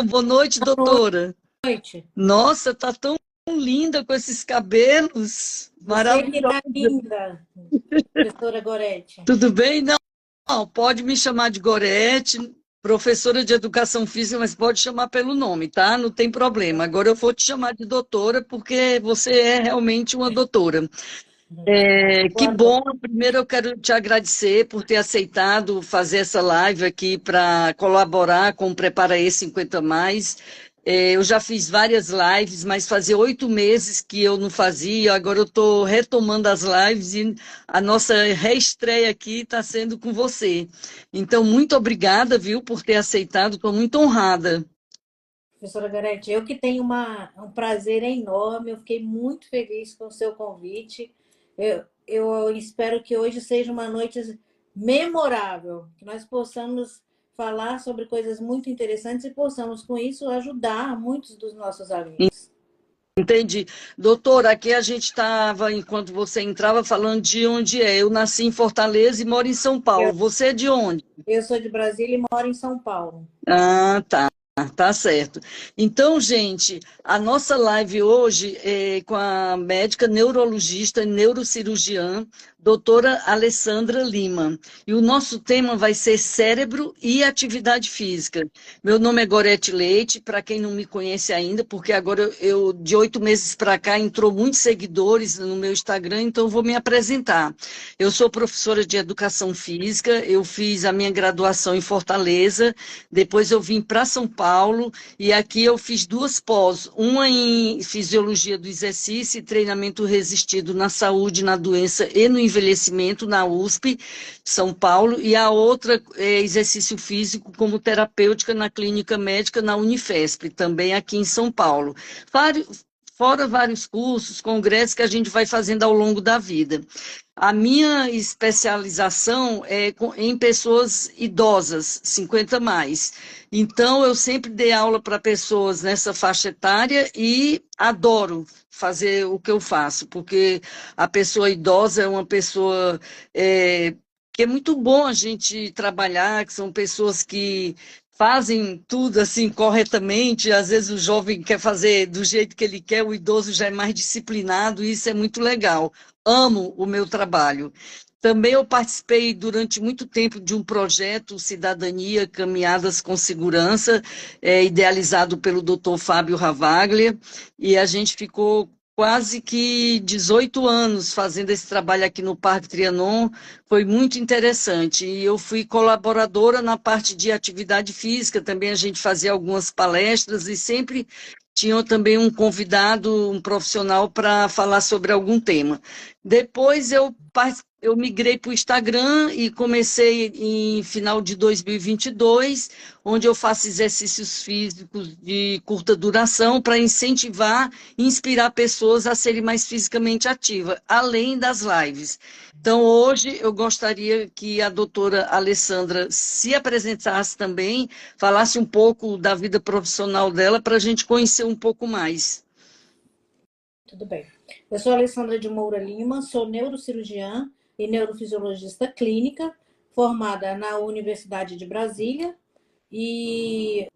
Boa noite, Boa doutora. noite. Nossa, tá tão linda com esses cabelos. Você que Maravilhosa. está linda, professora Gorete. Tudo bem? Não, pode me chamar de Gorete, professora de educação física, mas pode chamar pelo nome, tá? Não tem problema. Agora eu vou te chamar de doutora, porque você é realmente uma doutora. Que Boa noite. bom. Primeiro eu quero te agradecer por ter aceitado fazer essa live aqui para colaborar com o Prepara E 50 Mais. Eu já fiz várias lives, mas fazia 8 meses que eu não fazia. Agora eu estou retomando as lives e a nossa reestreia aqui está sendo com você. Então, muito obrigada, viu, por ter aceitado. Estou muito honrada. Professora Gorete, eu que tenho um prazer enorme, eu fiquei muito feliz com o seu convite. Eu espero que hoje seja uma noite memorável, que nós possamos falar sobre coisas muito interessantes e possamos, com isso, ajudar muitos dos nossos alunos. Entendi. Doutor, aqui a gente estava, enquanto você entrava, falando de onde é. Eu nasci em Fortaleza e moro em São Eu, Paulo. Você é de onde? eu sou de Brasília e moro em São Paulo. Ah, tá. Tá certo. Então, gente, a nossa live hoje é com a médica neurologista e neurocirurgiã, doutora Alessandra Lima. E o nosso tema vai ser cérebro e atividade física. Meu nome é Gorete Leite, para quem não me conhece ainda, porque agora de 8 meses para cá, entrou muitos seguidores no meu Instagram, então eu vou me apresentar. Eu sou professora de educação física, eu fiz a minha graduação em Fortaleza, depois eu vim para São Paulo e aqui eu fiz duas pós, uma em fisiologia do exercício e treinamento resistido na saúde, na doença e no envelhecimento na USP, São Paulo, e a outra é exercício físico como terapêutica na clínica médica na Unifesp, também aqui em São Paulo. Fora vários cursos, congressos que a gente vai fazendo ao longo da vida. A minha especialização é em pessoas idosas, 50 mais. Então, eu sempre dei aula para pessoas nessa faixa etária e adoro fazer o que eu faço, porque a pessoa idosa é uma pessoa que é muito bom a gente trabalhar, que são pessoas que fazem tudo assim corretamente. Às vezes o jovem quer fazer do jeito que ele quer, o idoso já é mais disciplinado, e isso é muito legal. Amo o meu trabalho. Também eu participei durante muito tempo de um projeto Cidadania Caminhadas com Segurança, idealizado pelo Dr. Fábio Ravaglia, e a gente ficou quase que 18 anos fazendo esse trabalho aqui no Parque Trianon. Foi muito interessante. E eu fui colaboradora na parte de atividade física, também a gente fazia algumas palestras e sempre tinha também um convidado, um profissional para falar sobre algum tema. Depois eu migrei para o Instagram e comecei em final de 2022, onde eu faço exercícios físicos de curta duração para incentivar e inspirar pessoas a serem mais fisicamente ativas, além das lives. Então, hoje eu gostaria que a doutora Alessandra se apresentasse também, falasse um pouco da vida profissional dela para a gente conhecer um pouco mais. Tudo bem. Eu sou Alessandra de Moura Lima, sou neurocirurgiã e neurofisiologista clínica, formada na Universidade de Brasília, e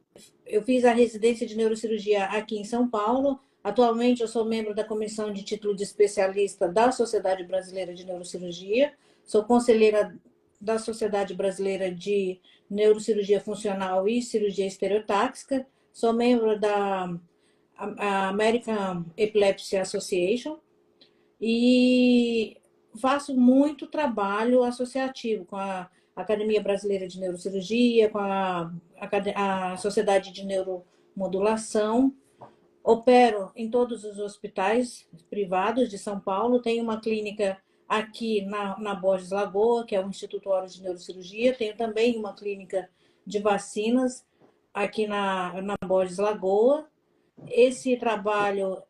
eu fiz a residência de neurocirurgia aqui em São Paulo. Atualmente eu sou membro da comissão de título de especialista da Sociedade Brasileira de Neurocirurgia, sou conselheira da Sociedade Brasileira de Neurocirurgia Funcional e Cirurgia Estereotáxica, sou membro da American Epilepsy Association e faço muito trabalho associativo com a Academia Brasileira de Neurocirurgia, com a Sociedade de Neuromodulação. Opero em todos os hospitais privados de São Paulo. Tenho uma clínica aqui na Borges Lagoa, que é o Instituto Horus de Neurocirurgia. Tenho também uma clínica de vacinas aqui na Borges Lagoa. Esse trabalho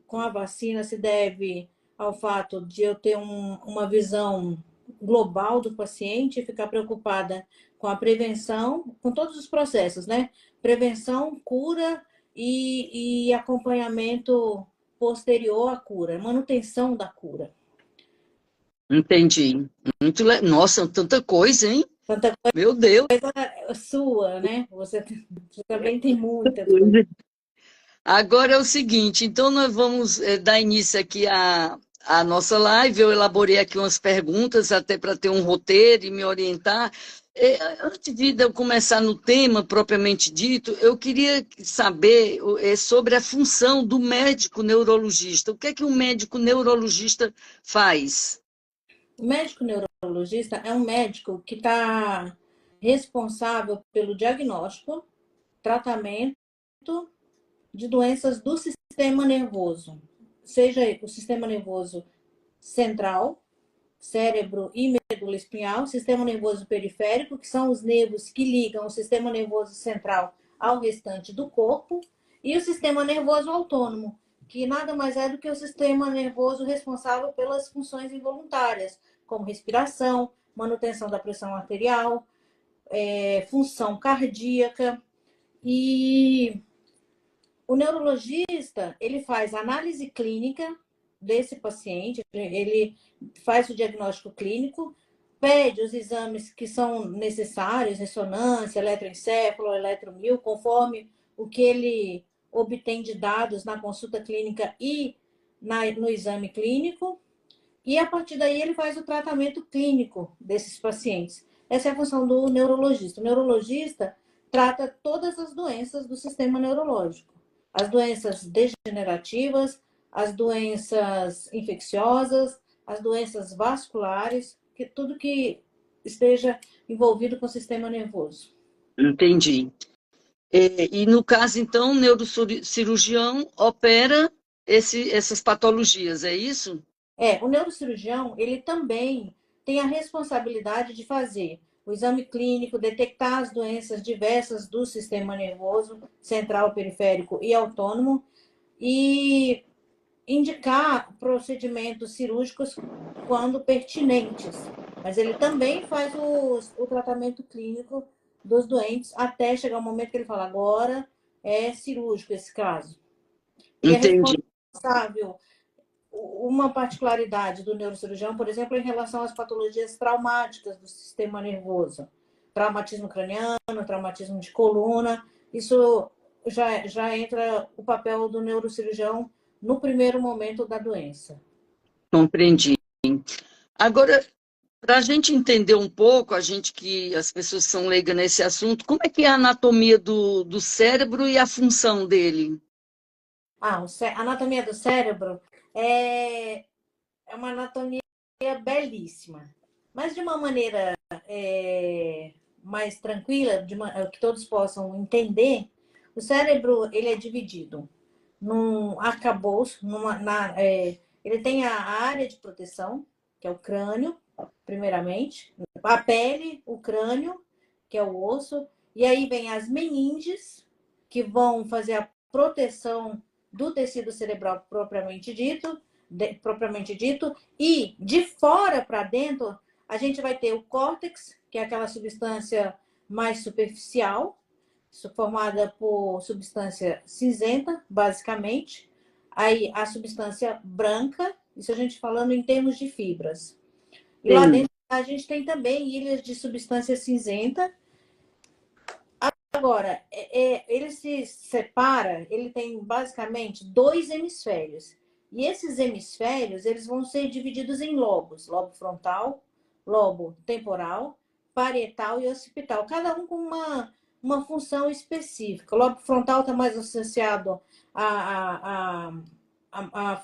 com a vacina se deve ao fato de eu ter uma visão global do paciente, ficar preocupada com a prevenção, com todos os processos, né? Prevenção, cura e acompanhamento posterior à cura, manutenção da cura. Entendi. Nossa, tanta coisa, hein? Tanta Meu Deus! coisa sua, né? Você também tem muita coisa. Agora é o seguinte, então nós vamos dar início aqui à nossa live. Eu elaborei aqui umas perguntas até para ter um roteiro e me orientar. Antes de eu começar no tema propriamente dito, eu queria saber sobre a função do médico neurologista. O que é que um médico neurologista faz? O médico neurologista é um médico que está responsável pelo diagnóstico, tratamento de doenças do sistema nervoso, seja o sistema nervoso central, cérebro e medula espinhal, sistema nervoso periférico, que são os nervos que ligam o sistema nervoso central ao restante do corpo, e o sistema nervoso autônomo, que nada mais é do que o sistema nervoso responsável pelas funções involuntárias, como respiração, manutenção da pressão arterial, função cardíaca. E o neurologista, ele faz análise clínica desse paciente, ele faz o diagnóstico clínico, pede os exames que são necessários, ressonância, eletroencefalo, eletromio, conforme o que ele obtém de dados na consulta clínica e no exame clínico, e a partir daí ele faz o tratamento clínico desses pacientes. Essa é a função do neurologista. O neurologista trata todas as doenças do sistema neurológico. As doenças degenerativas, as doenças infecciosas, as doenças vasculares, tudo que esteja envolvido com o sistema nervoso. Entendi. E no caso, então, o neurocirurgião opera essas patologias, é isso? O neurocirurgião, ele também tem a responsabilidade de fazer o exame clínico, detectar as doenças diversas do sistema nervoso, central, periférico e autônomo, e indicar procedimentos cirúrgicos quando pertinentes. Mas ele também faz o tratamento clínico dos doentes até chegar o momento que ele fala, agora é cirúrgico esse caso. Ele é Entendi. responsável. Uma particularidade do neurocirurgião, por exemplo, em relação às patologias traumáticas do sistema nervoso, traumatismo craniano, traumatismo de coluna, isso já entra o papel do neurocirurgião no primeiro momento da doença. Compreendi. Agora, para a gente entender um pouco, as pessoas que são leigas nesse assunto, como é que é a anatomia do cérebro e a função dele? A anatomia do cérebro é uma anatomia belíssima, mas de uma maneira mais tranquila, que todos possam entender, o cérebro ele é dividido num arcabouço, ele tem a área de proteção, que é o crânio, primeiramente, a pele, o crânio, que é o osso, e aí vem as meninges, que vão fazer a proteção do tecido cerebral propriamente dito, e de fora para dentro, a gente vai ter o córtex, que é aquela substância mais superficial, formada por substância cinzenta, basicamente. Aí a substância branca, isso a gente falando em termos de fibras. E lá dentro a gente tem também ilhas de substância cinzenta. Agora, ele se separa, ele tem basicamente dois hemisférios. E esses hemisférios, eles vão ser divididos em lobos. Lobo frontal, lobo temporal, parietal e occipital. Cada um com uma função específica. O lobo frontal está mais associado à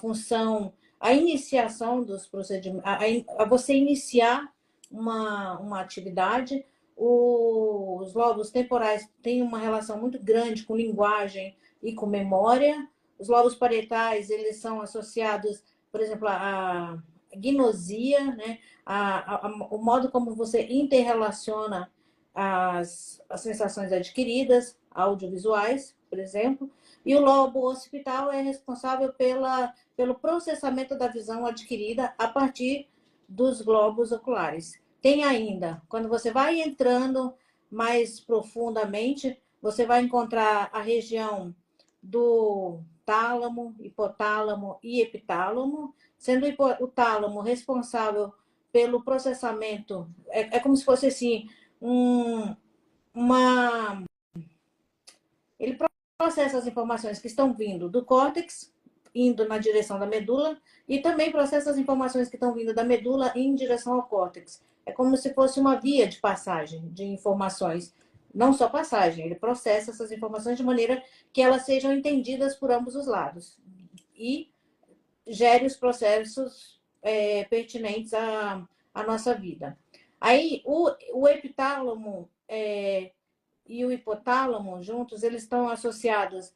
função, à iniciação dos procedimentos, a você iniciar uma atividade. Os lobos temporais têm uma relação muito grande com linguagem e com memória. Os lobos parietais, eles são associados, por exemplo, à gnosia, né? O modo como você interrelaciona as sensações adquiridas, audiovisuais, por exemplo. E o lobo occipital é responsável pelo processamento da visão adquirida a partir dos globos oculares. Tem ainda, quando você vai entrando mais profundamente, você vai encontrar a região do tálamo, hipotálamo e epitálamo, sendo o tálamo responsável pelo processamento, é como se fosse assim, um, uma... Ele processa as informações que estão vindo do córtex, indo na direção da medula, e também processa as informações que estão vindo da medula em direção ao córtex. É como se fosse uma via de passagem de informações. Não só passagem, ele processa essas informações de maneira que elas sejam entendidas por ambos os lados. E gere os processos pertinentes à nossa vida. Aí, o epitálamo e o hipotálamo juntos, eles estão associados.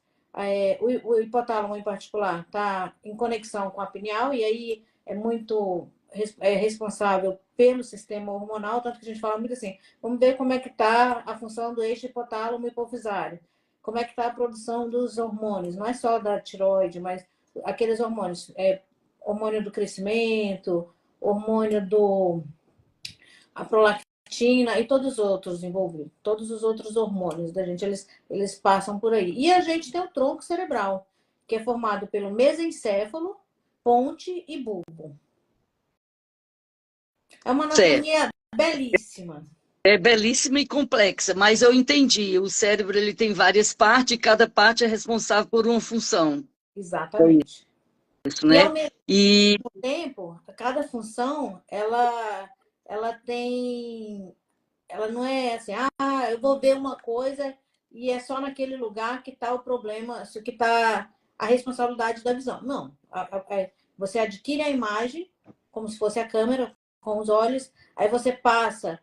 O hipotálamo, em particular, está em conexão com a pineal, e aí é muito responsável pelo sistema hormonal, tanto que a gente fala muito assim, vamos ver como é que está a função do eixo hipotálamo hipofisário, como é que está a produção dos hormônios, não é só da tiroide, mas aqueles hormônios, hormônio do crescimento, hormônio a prolactina e todos os outros envolvidos, todos os outros hormônios da gente, eles passam por aí. E a gente tem o tronco cerebral, que é formado pelo mesencéfalo, ponte e bulbo. É uma anatomia belíssima. É belíssima e complexa, mas eu entendi. O cérebro ele tem várias partes e cada parte é responsável por uma função. Exatamente. Isso, né? E ao mesmo tempo, cada função, ela tem... Ela não é assim, eu vou ver uma coisa e é só naquele lugar que está o problema, que está a responsabilidade da visão. Não. Você adquire a imagem, como se fosse a câmera, com os olhos, aí você passa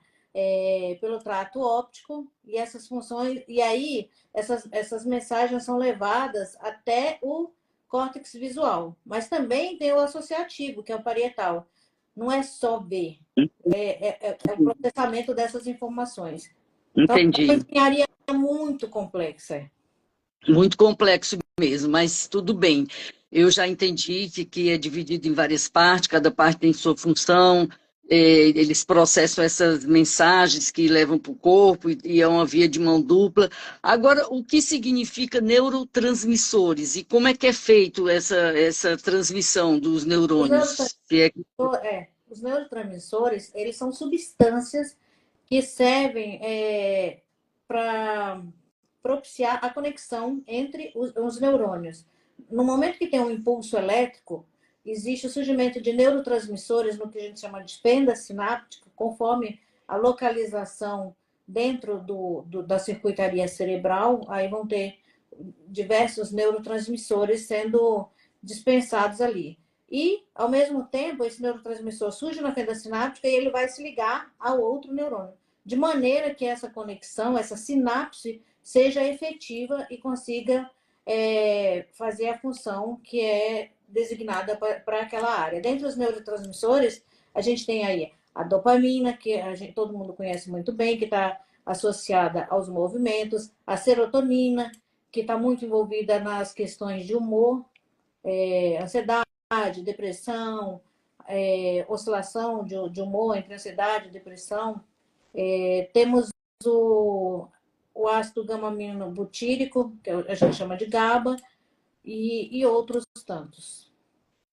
pelo trato óptico e essas funções, e aí essas mensagens são levadas até o córtex visual. Mas também tem o associativo, que é o parietal. Não é só ver, é o processamento dessas informações. Entendi. Então, é uma engenharia muito complexa. Muito complexo mesmo, mas tudo bem. Eu já entendi que é dividido em várias partes, cada parte tem sua função, eles processam essas mensagens que levam para o corpo e é uma via de mão dupla. Agora, o que significa neurotransmissores e como é que é feito essa transmissão dos neurônios? Os neurotransmissores, eles são substâncias que servem para propiciar a conexão entre os neurônios. No momento que tem um impulso elétrico, existe o surgimento de neurotransmissores no que a gente chama de fenda sináptica, conforme a localização dentro da circuitaria cerebral, aí vão ter diversos neurotransmissores sendo dispensados ali. E, ao mesmo tempo, esse neurotransmissor surge na fenda sináptica e ele vai se ligar ao outro neurônio, de maneira que essa conexão, essa sinapse, seja efetiva e consiga fazer a função que é designada para aquela área. Dentre os neurotransmissores, a gente tem aí a dopamina, que todo mundo conhece muito bem, que está associada aos movimentos, a serotonina, que está muito envolvida nas questões de humor, ansiedade, depressão, oscilação de humor entre ansiedade e depressão. Temos o ácido gama-amino butírico, que a gente chama de GABA, e outros tantos.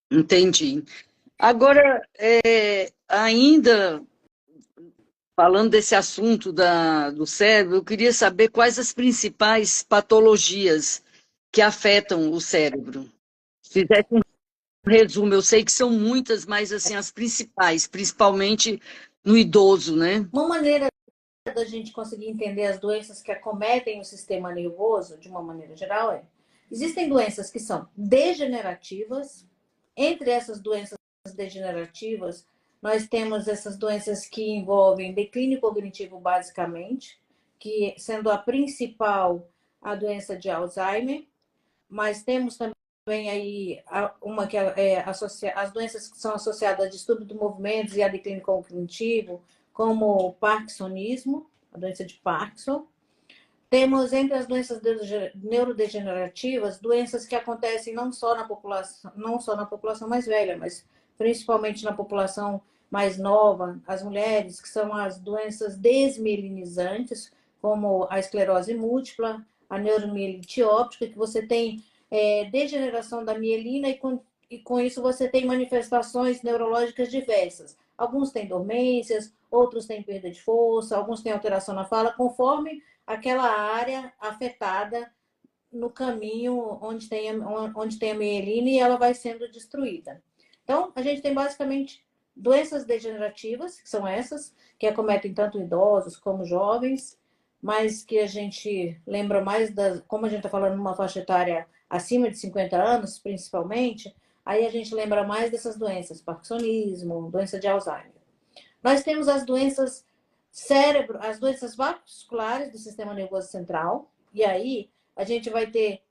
Entendi. Agora, ainda falando desse assunto do cérebro, eu queria saber quais as principais patologias que afetam o cérebro. Se fizesse um resumo, eu sei que são muitas, mas assim, as principais, principalmente no idoso, né? Uma maneira da gente conseguir entender as doenças que acometem o sistema nervoso, de uma maneira geral, existem doenças que são degenerativas. Entre essas doenças degenerativas, nós temos essas doenças que envolvem declínio cognitivo, basicamente, que sendo a principal a doença de Alzheimer, mas temos também aí uma que as doenças que são associadas a distúrbio do movimento e a declínio cognitivo, como o parkinsonismo, a doença de Parkinson. Temos entre as doenças neurodegenerativas doenças que acontecem não só na população mais velha, mas principalmente na população mais nova, as mulheres, que são as doenças desmielinizantes, como a esclerose múltipla, a neuromielite óptica, que você tem degeneração da mielina e com isso você tem manifestações neurológicas diversas. Alguns têm dormências, outros têm perda de força, alguns têm alteração na fala, conforme aquela área afetada no caminho onde tem a mielina e ela vai sendo destruída. Então, a gente tem basicamente doenças degenerativas, que são essas, que acometem tanto idosos como jovens, mas que a gente lembra mais das, como a gente está falando numa faixa etária acima de 50 anos, principalmente, aí a gente lembra mais dessas doenças, parkinsonismo, doença de Alzheimer. Nós temos as doenças as doenças vasculares do sistema nervoso central, e aí a gente vai ter,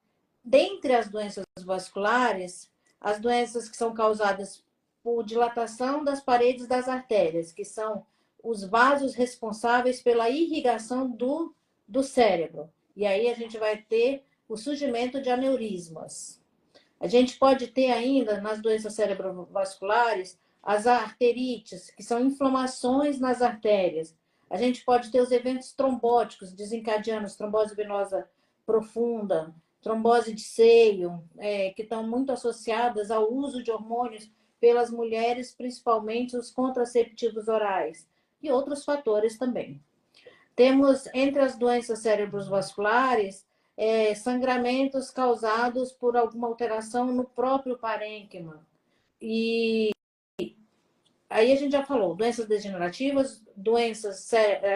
dentre as doenças vasculares, as doenças que são causadas por dilatação das paredes das artérias, que são os vasos responsáveis pela irrigação do cérebro. E aí a gente vai ter o surgimento de aneurismas. A gente pode ter ainda, nas doenças cerebrovasculares, as arterites, que são inflamações nas artérias. A gente pode ter os eventos trombóticos, desencadeando trombose venosa profunda, trombose de seio, que estão muito associadas ao uso de hormônios pelas mulheres, principalmente os contraceptivos orais, e outros fatores também. Temos, entre as doenças cerebrovasculares, sangramentos causados por alguma alteração no próprio parênquima. E aí a gente já falou, doenças degenerativas,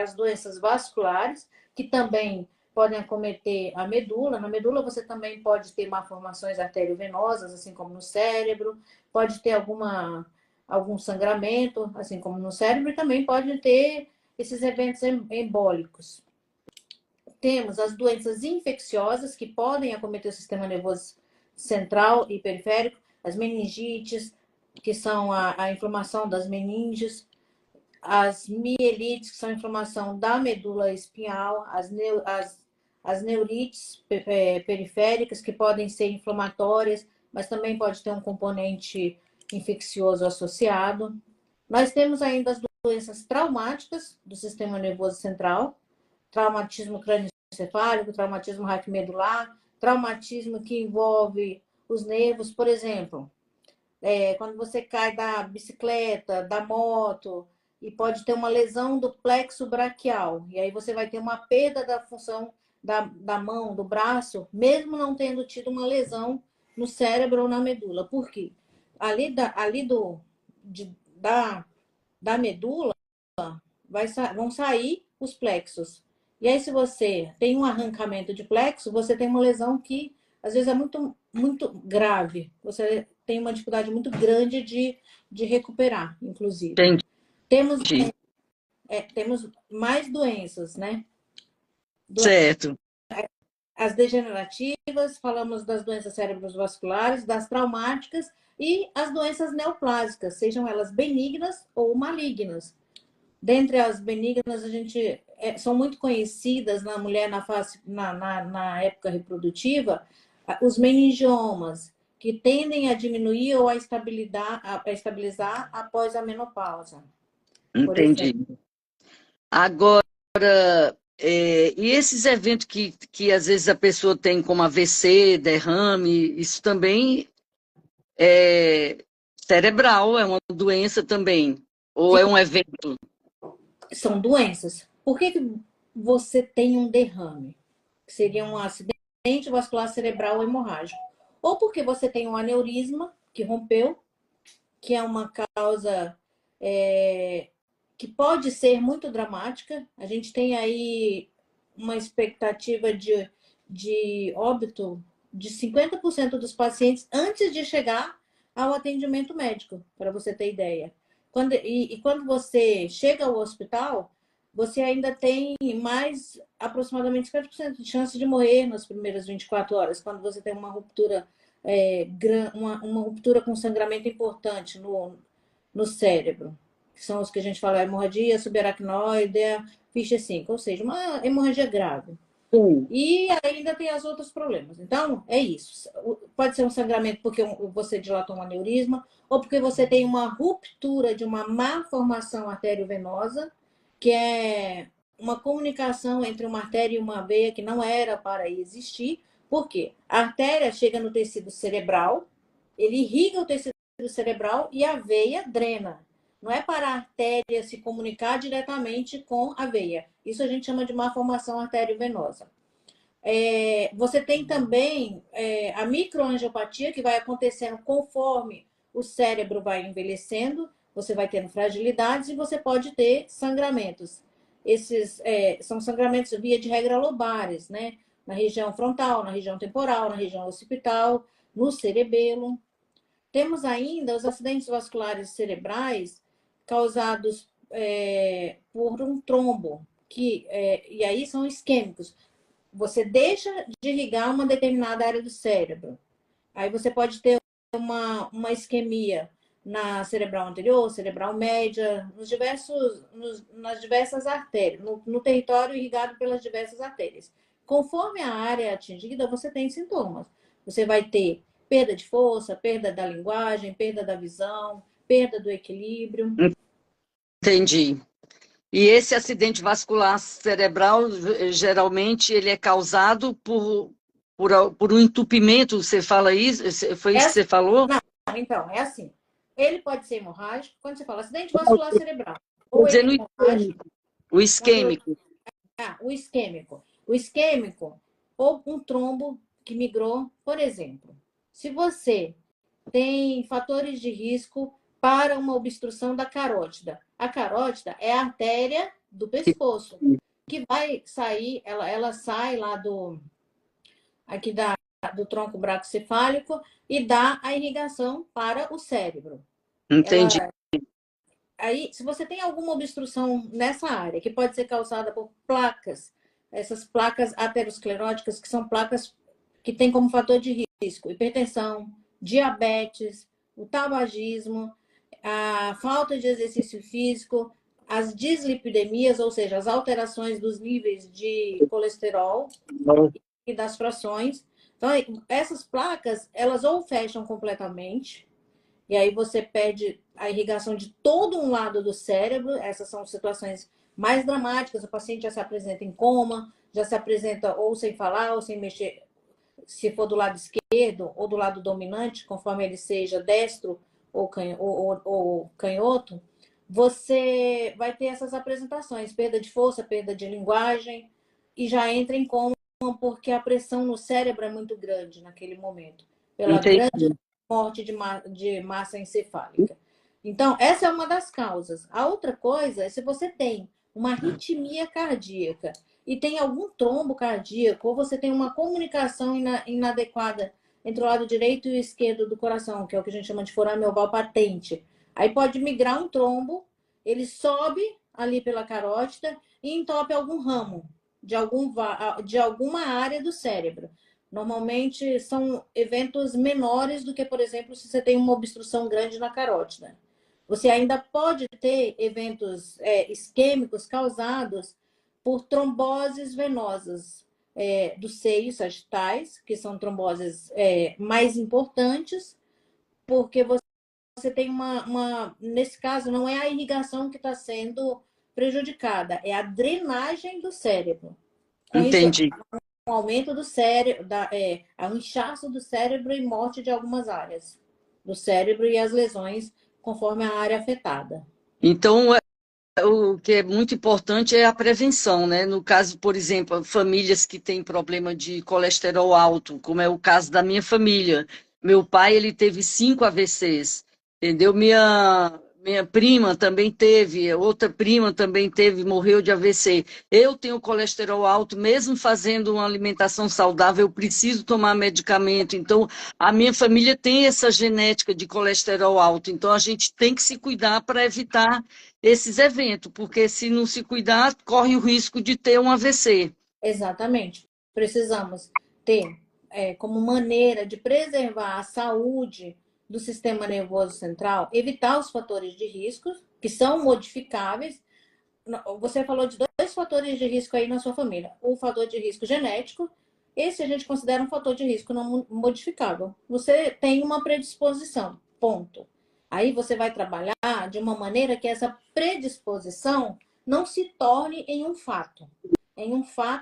as doenças vasculares, que também podem acometer a medula. Na medula você também pode ter malformações arteriovenosas, assim como no cérebro, pode ter algum sangramento, assim como no cérebro, e também pode ter esses eventos embólicos. Temos as doenças infecciosas, que podem acometer o sistema nervoso central e periférico, as meningites, que são a inflamação das meninges, as mielites, que são a inflamação da medula espinhal, as neurites periféricas, que podem ser inflamatórias, mas também pode ter um componente infeccioso associado. Nós temos ainda as doenças traumáticas do sistema nervoso central, traumatismo crânioencefálico, traumatismo raquimedular, traumatismo que envolve os nervos, por exemplo, quando você cai da bicicleta, da moto, e pode ter uma lesão do plexo braquial, e aí você vai ter uma perda da função da mão, do braço, mesmo não tendo tido uma lesão no cérebro ou na medula. Por quê? Ali da medula vão sair os plexos. E aí, se você tem um arrancamento de plexo, você tem uma lesão que às vezes é muito, muito grave. Você tem uma dificuldade muito grande de recuperar, inclusive. Entendi. Temos mais doenças, né? Certo. As degenerativas, falamos das doenças cerebrovasculares, das traumáticas e as doenças neoplásicas, sejam elas benignas ou malignas. Dentre as benignas, são muito conhecidas na mulher na época reprodutiva, os meningiomas, que tendem a diminuir ou a estabilizar após a menopausa. Entendi. Agora, e esses eventos que às vezes a pessoa tem como AVC, derrame, isso também é cerebral, é uma doença também? Ou Sim. é um evento? São doenças. Por que você tem um derrame? Que seria um acidente vascular cerebral hemorrágico. Ou porque você tem um aneurisma que rompeu, que é uma causa que pode ser muito dramática. A gente tem aí uma expectativa de óbito de 50% dos pacientes antes de chegar ao atendimento médico, para você ter ideia. Quando você chega ao hospital, você ainda tem mais aproximadamente 50% de chance de morrer nas primeiras 24 horas, quando você tem uma ruptura, uma ruptura com sangramento importante no cérebro, que são os que a gente fala hemorragia subaracnoide, Fischer 5, ou seja, uma hemorragia grave. E ainda tem os outros problemas. Então, é isso. Pode ser um sangramento porque você dilatou um aneurisma, ou porque você tem uma ruptura de uma malformação arteriovenosa, que é uma comunicação entre uma artéria e uma veia que não era para existir. Por quê? A artéria chega no tecido cerebral, ele irriga o tecido cerebral e a veia drena. Não é para a artéria se comunicar diretamente com a veia. Isso a gente chama de malformação arteriovenosa. Você tem também a microangiopatia, que vai acontecendo conforme o cérebro vai envelhecendo, você vai tendo fragilidades e você pode ter sangramentos. Esses são sangramentos via de regra lobares, né? Na região frontal, na região temporal, na região occipital, no cerebelo. Temos ainda os acidentes vasculares cerebrais causados por um trombo, e aí são isquêmicos. Você deixa de irrigar uma determinada área do cérebro. Aí você pode ter uma isquemia na cerebral anterior, cerebral média, nas diversas artérias, no território irrigado pelas diversas artérias. Conforme a área atingida, você tem sintomas. Você vai ter perda de força, perda da linguagem, perda da visão, perda do equilíbrio. Entendi. E esse acidente vascular cerebral, geralmente, ele é causado por um entupimento, você fala isso? Foi isso que você falou? Não, então, é assim. Ele pode ser hemorrágico, quando você fala acidente vascular cerebral, Estou ou ele dizendo é hemorrágico, o quando isquêmico. o isquêmico. O isquêmico, ou um trombo que migrou, por exemplo. Se você tem fatores de risco para uma obstrução da carótida. A carótida é a artéria do pescoço, que vai sair, ela sai lá aqui do tronco braquicefálico e dá a irrigação para o cérebro. Entendi. Aí, se você tem alguma obstrução nessa área, que pode ser causada por placas, essas placas ateroscleróticas, que são placas que têm como fator de risco hipertensão, diabetes, o tabagismo, a falta de exercício físico, as dislipidemias, ou seja, as alterações dos níveis de colesterol e das frações. Então, essas placas, elas ou fecham completamente, e aí você perde a irrigação de todo um lado do cérebro. Essas são situações mais dramáticas. O paciente já se apresenta em coma, já se apresenta ou sem falar, ou sem mexer, se for do lado esquerdo ou do lado dominante, conforme ele seja destro ou canhoto, você vai ter essas apresentações, perda de força, perda de linguagem, e já entra em coma porque a pressão no cérebro é muito grande naquele momento, pela Entendi. grande morte de massa encefálica. Então, essa é uma das causas. A outra coisa é se você tem uma arritmia cardíaca e tem algum trombo cardíaco, ou você tem uma comunicação inadequada entre o lado direito e o esquerdo do coração, que é o que a gente chama de forame oval patente. Aí pode migrar um trombo, ele sobe ali pela carótida e entope algum ramo de alguma área do cérebro. Normalmente são eventos menores do que, por exemplo, se você tem uma obstrução grande na carótida. Você ainda pode ter eventos isquêmicos causados por tromboses venosas dos seios sagitais, que são tromboses mais importantes, porque você tem nesse caso, não é a irrigação que está sendo prejudicada, é a drenagem do cérebro. Com isso, Entendi. um aumento do cérebro, um inchaço do cérebro e morte de algumas áreas do cérebro e as lesões conforme a área afetada. Então, o que é muito importante é a prevenção, né? No caso, por exemplo, famílias que têm problema de colesterol alto, como é o caso da minha família. Meu pai, ele teve 5 AVCs, entendeu? Minha prima também teve, outra prima também teve, morreu de AVC. Eu tenho colesterol alto, mesmo fazendo uma alimentação saudável, eu preciso tomar medicamento. Então, a minha família tem essa genética de colesterol alto. Então, a gente tem que se cuidar para evitar esses eventos, porque se não se cuidar, corre o risco de ter um AVC. Exatamente. Precisamos ter como maneira de preservar a saúde do sistema nervoso central, evitar os fatores de risco, que são modificáveis. Você falou de 2 fatores de risco aí na sua família. O fator de risco genético, esse a gente considera um fator de risco não modificável. Você tem uma predisposição, ponto. Aí você vai trabalhar de uma maneira que essa predisposição não se torne em um fato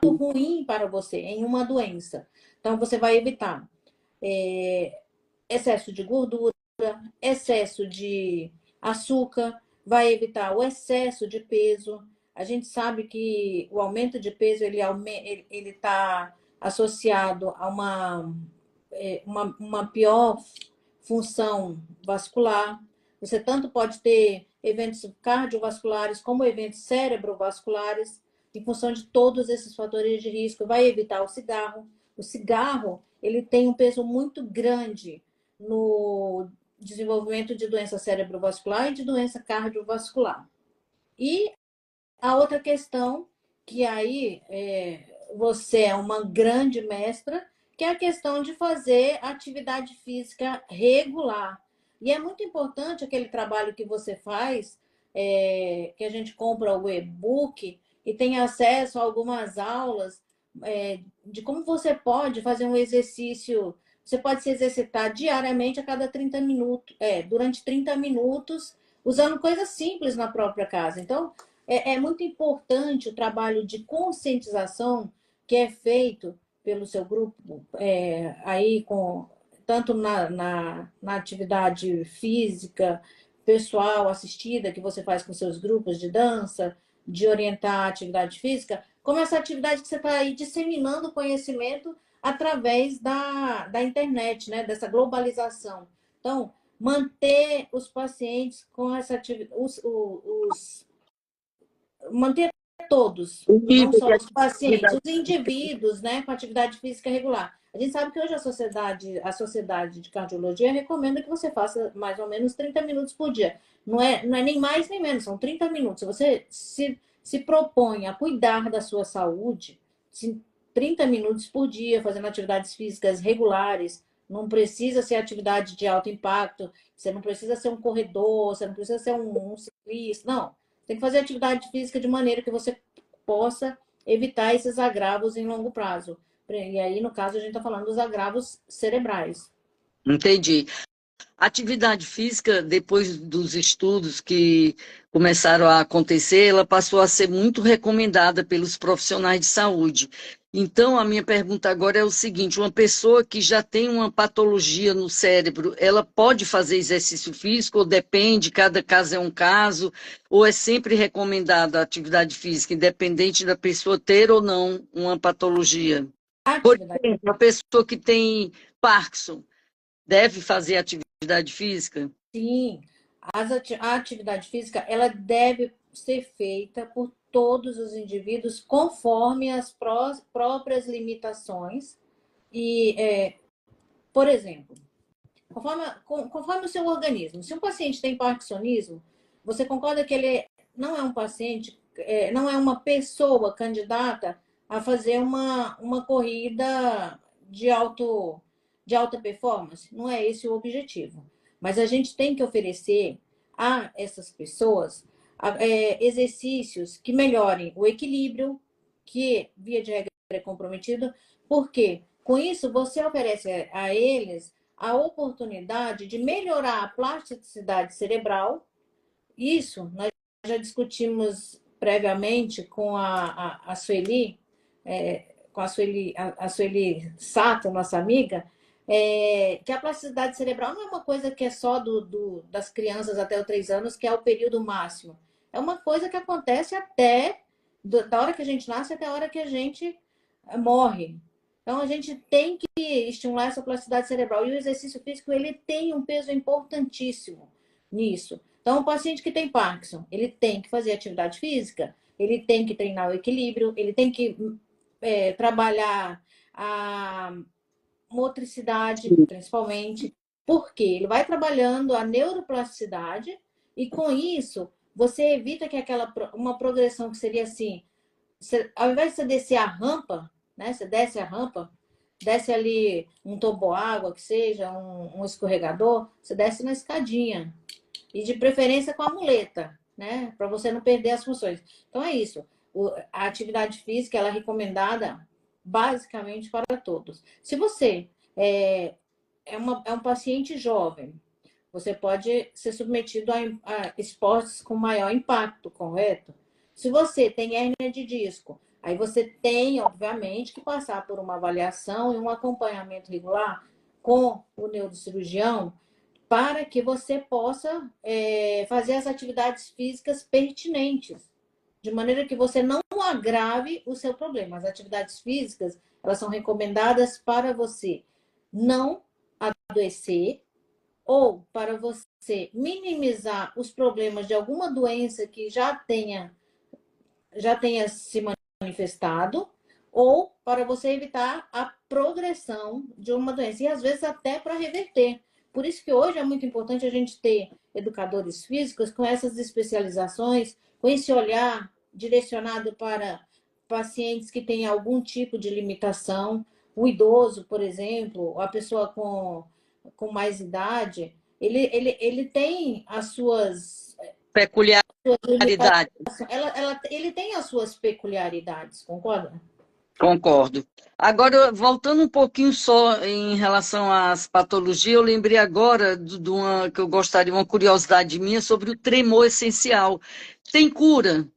ruim para você, em uma doença. Então, você vai evitar excesso de gordura, excesso de açúcar, vai evitar o excesso de peso. A gente sabe que o aumento de peso ele está associado a uma pior função vascular. Você tanto pode ter eventos cardiovasculares como eventos cerebrovasculares, em função de todos esses fatores de risco. Vai evitar o cigarro. O cigarro, ele tem um peso muito grande no desenvolvimento de doença cerebrovascular e de doença cardiovascular. E a outra questão, que aí você é uma grande mestra, que é a questão de fazer atividade física regular. E é muito importante aquele trabalho que você faz, que a gente compra o e-book e tem acesso a algumas aulas de como você pode fazer um exercício. Você pode se exercitar diariamente a cada 30 minutos, durante 30 minutos, usando coisas simples na própria casa. Então, é muito importante o trabalho de conscientização que é feito pelo seu grupo, aí tanto na atividade física, pessoal, assistida, que você faz com seus grupos de dança, de orientar a atividade física, como essa atividade que você está aí disseminando conhecimento através da internet, né? Dessa globalização. Então, manter os pacientes com essa atividade, manter todos, O não nível só de os pacientes, atividade os indivíduos, né, com atividade física regular. A gente sabe que hoje a Sociedade de Cardiologia recomenda que você faça mais ou menos 30 minutos por dia. Não é nem mais nem menos, são 30 minutos. Se você se propõe a cuidar da sua saúde, 30 minutos por dia, fazendo atividades físicas regulares, não precisa ser atividade de alto impacto, você não precisa ser um corredor, você não precisa ser um ciclista, não. Tem que fazer atividade física de maneira que você possa evitar esses agravos em longo prazo. E aí, no caso, a gente está falando dos agravos cerebrais. Entendi. Atividade física, depois dos estudos que começaram a acontecer, ela passou a ser muito recomendada pelos profissionais de saúde. Então, a minha pergunta agora é o seguinte: uma pessoa que já tem uma patologia no cérebro, ela pode fazer exercício físico ou depende, cada caso é um caso, ou é sempre recomendada a atividade física, independente da pessoa ter ou não uma patologia? Por Atividade, exemplo, a pessoa que tem Parkinson deve fazer atividade física? sim. A atividade física, ela deve ser feita por todos os indivíduos conforme as próprias limitações. E, por exemplo, conforme o seu organismo. Se um paciente tem parkinsonismo, você concorda que ele não é um paciente, não é uma pessoa candidata a fazer uma corrida de alta performance? Não é esse o objetivo. Mas a gente tem que oferecer a essas pessoas exercícios que melhorem o equilíbrio, que, via de regra, é comprometido, porque com isso você oferece a eles a oportunidade de melhorar a plasticidade cerebral. Isso nós já discutimos previamente com a Sueli, com a Sueli Sato, nossa amiga, que a plasticidade cerebral não é uma coisa que é só das crianças até os 3 anos, que é o período máximo. É uma coisa que acontece da hora que a gente nasce até a hora que a gente morre. Então, a gente tem que estimular essa plasticidade cerebral. E o exercício físico, ele tem um peso importantíssimo nisso. Então, o paciente que tem Parkinson, ele tem que fazer atividade física, ele tem que treinar o equilíbrio, ele tem que trabalhar a motricidade, principalmente, porque ele vai trabalhando a neuroplasticidade e, com isso, você evita que uma progressão que seria assim, ao invés de você descer a rampa, né? Você desce a rampa, desce ali um toboágua, que seja, um escorregador, você desce na escadinha. E de preferência com a muleta, né? Para você não perder as funções. Então é isso. A atividade física ela é recomendada basicamente para todos. Se você é um paciente jovem, você pode ser submetido a esportes com maior impacto, correto? Se você tem hérnia de disco, aí você tem, obviamente, que passar por uma avaliação e um acompanhamento regular com o neurocirurgião para que você possa fazer as atividades físicas pertinentes, de maneira que você não agrave o seu problema. As atividades físicas, elas são recomendadas para você não adoecer ou para você minimizar os problemas de alguma doença que já tenha se manifestado, ou para você evitar a progressão de uma doença, e às vezes até para reverter. Por isso que hoje é muito importante a gente ter educadores físicos com essas especializações, com esse olhar direcionado para pacientes que têm algum tipo de limitação. O idoso, por exemplo, a pessoa com mais idade, ele tem as suas limitações, Peculiaridade. ele tem as suas peculiaridades, concorda? Concordo. Agora, voltando um pouquinho só em relação às patologias, eu lembrei agora de uma que eu gostaria, uma curiosidade minha sobre o tremor essencial. Tem cura?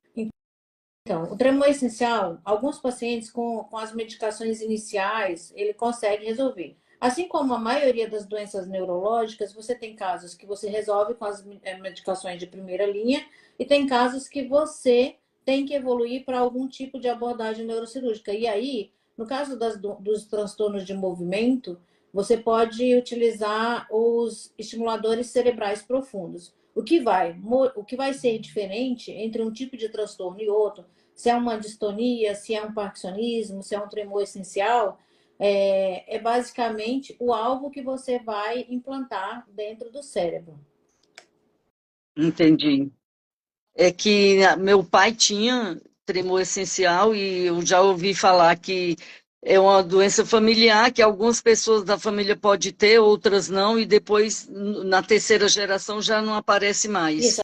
Então, o tremor essencial, alguns pacientes com as medicações iniciais, ele consegue resolver. Assim como a maioria das doenças neurológicas, você tem casos que você resolve com as medicações de primeira linha e tem casos que você tem que evoluir para algum tipo de abordagem neurocirúrgica. E aí, no caso dos transtornos de movimento, você pode utilizar os estimuladores cerebrais profundos. O que vai ser diferente entre um tipo de transtorno e outro, se é uma distonia, se é um parkinsonismo, se é um tremor essencial, é basicamente o alvo que você vai implantar dentro do cérebro. Entendi. É que meu pai tinha tremor essencial e eu já ouvi falar que é uma doença familiar que algumas pessoas da família pode ter, outras não, e depois na terceira geração já não aparece Isso. mais.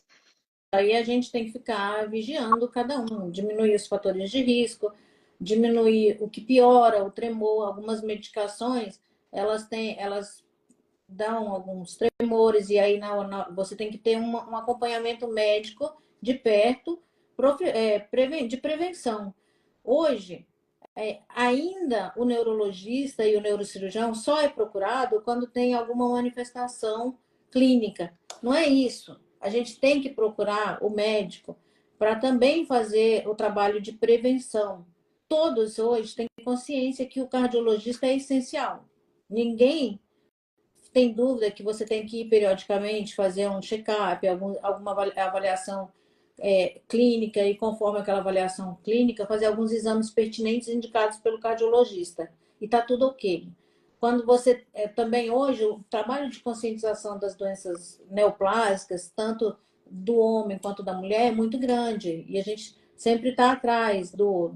Aí a gente tem que ficar vigiando cada um, diminuir os fatores de risco, diminuir o que piora o tremor. Algumas medicações, elas dão alguns tremores, e aí você tem que ter um acompanhamento médico de perto, de prevenção. Hoje, ainda o neurologista e o neurocirurgião só é procurado quando tem alguma manifestação clínica. Não é isso. A gente tem que procurar o médico para também fazer o trabalho de prevenção. Todos hoje têm consciência que o cardiologista é essencial. Ninguém tem dúvida que você tem que ir periodicamente fazer um check-up, alguma avaliação clínica, e conforme aquela avaliação clínica, fazer alguns exames pertinentes indicados pelo cardiologista. E está tudo ok. Quando você também hoje, o trabalho de conscientização das doenças neoplásicas, tanto do homem quanto da mulher, é muito grande. E a gente sempre está atrás do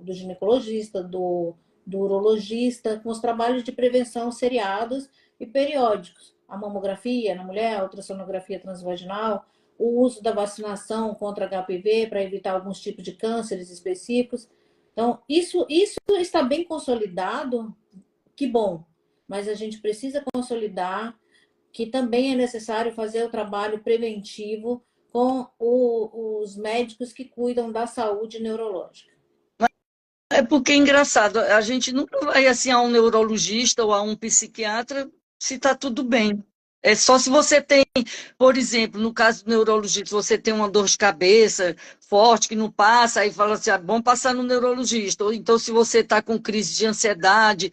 ginecologista, do urologista, com os trabalhos de prevenção seriados e periódicos. A mamografia na mulher, a ultrassonografia transvaginal, o uso da vacinação contra HPV para evitar alguns tipos de cânceres específicos. Então, isso está bem consolidado, que bom, mas a gente precisa consolidar que também é necessário fazer o trabalho preventivo com os médicos que cuidam da saúde neurológica. É porque é engraçado, a gente nunca vai assim a um neurologista ou a um psiquiatra se está tudo bem. É só se você tem, por exemplo, no caso do neurologista, você tem uma dor de cabeça forte que não passa, aí fala assim, ah, bom passar no neurologista. Ou então, se você está com crise de ansiedade,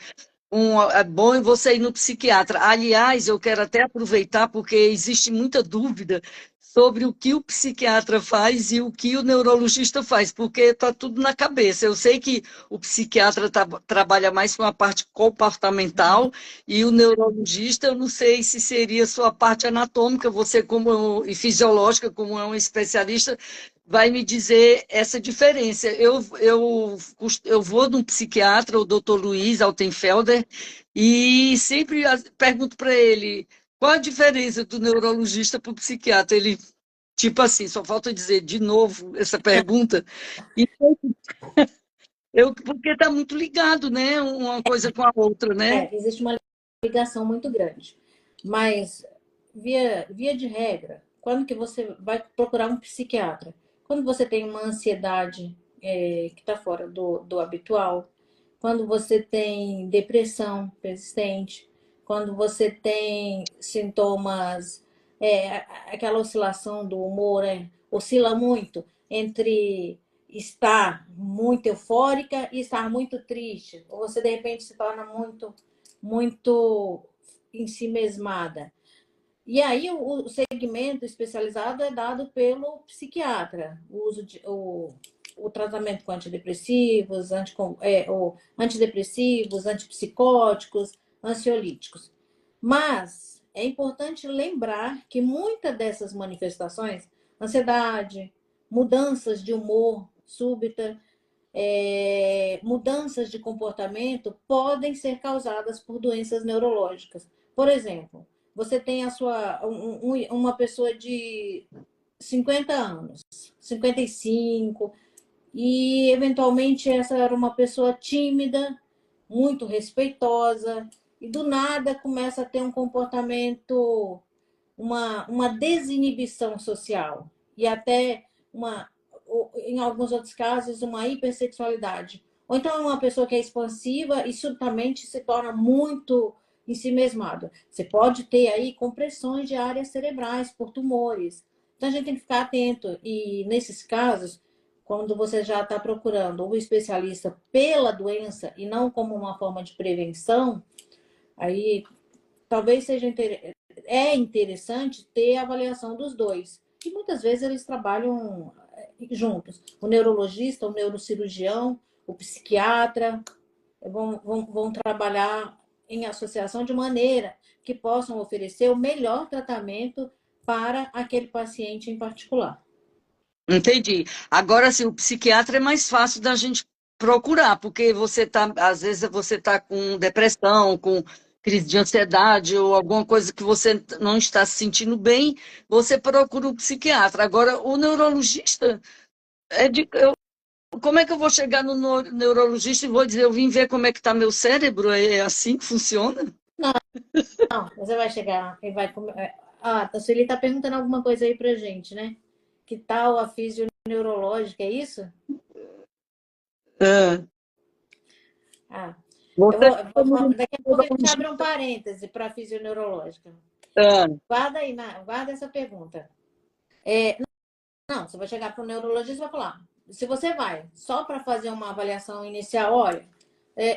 é bom você ir no psiquiatra. Aliás, eu quero até aproveitar, porque existe muita dúvida sobre o que o psiquiatra faz e o que o neurologista faz, porque está tudo na cabeça. Eu sei que o psiquiatra trabalha mais com a parte comportamental e o neurologista, eu não sei se seria sua parte anatômica, você como e fisiológica, como é um especialista, vai me dizer essa diferença. Eu vou num psiquiatra, o doutor Luiz Altenfelder, e sempre pergunto para ele qual a diferença do neurologista para o psiquiatra. Ele, tipo assim, só falta dizer de novo essa pergunta. E porque está muito ligado, né? Uma coisa com a outra, né? Existe uma ligação muito grande. Mas, via de regra, quando que você vai procurar um psiquiatra? Quando você tem uma ansiedade que está fora do habitual, quando você tem depressão persistente, quando você tem sintomas, aquela oscilação do humor, oscila muito entre estar muito eufórica e estar muito triste. Ou você, de repente, se torna muito em si mesmada. E aí o segmento especializado é dado pelo psiquiatra, o tratamento com antidepressivos, antidepressivos, antipsicóticos, ansiolíticos. Mas é importante lembrar que muitas dessas manifestações, ansiedade, mudanças de humor súbita, mudanças de comportamento, podem ser causadas por doenças neurológicas. Por exemplo, você tem uma pessoa de 50 anos, 55, e eventualmente essa era uma pessoa tímida, muito respeitosa, e do nada começa a ter um comportamento, uma desinibição social, e até em alguns outros casos, uma hipersexualidade. Ou então é uma pessoa que é expansiva e subitamente se torna muito em si mesmado. Você pode ter aí compressões de áreas cerebrais por tumores. Então a gente tem que ficar atento. E nesses casos, quando você já está procurando um especialista pela doença e não como uma forma de prevenção, aí talvez é interessante ter a avaliação dos dois. E muitas vezes eles trabalham juntos. O neurologista, o neurocirurgião, o psiquiatra vão trabalhar em associação de maneira que possam oferecer o melhor tratamento para aquele paciente em particular. Entendi. Agora, assim, o psiquiatra é mais fácil da gente procurar, porque às vezes você está com depressão, com crise de ansiedade ou alguma coisa que você não está se sentindo bem, você procura o psiquiatra. Agora, o neurologista, como é que eu vou chegar no neurologista e vou dizer, eu vim ver como é que está meu cérebro? É assim que funciona? Não, não, você vai chegar e vai comer. Ah, a Sueli está perguntando alguma coisa aí pra gente, né? Que tal a fisioneurológica, é isso? É. Ah, Você, daqui a pouco a gente abre um parêntese para a fisioneurológica. é. Guarda aí, guarda essa pergunta. Não, você vai chegar para o neurologista e vai falar. Se você vai só para fazer uma avaliação inicial, olha,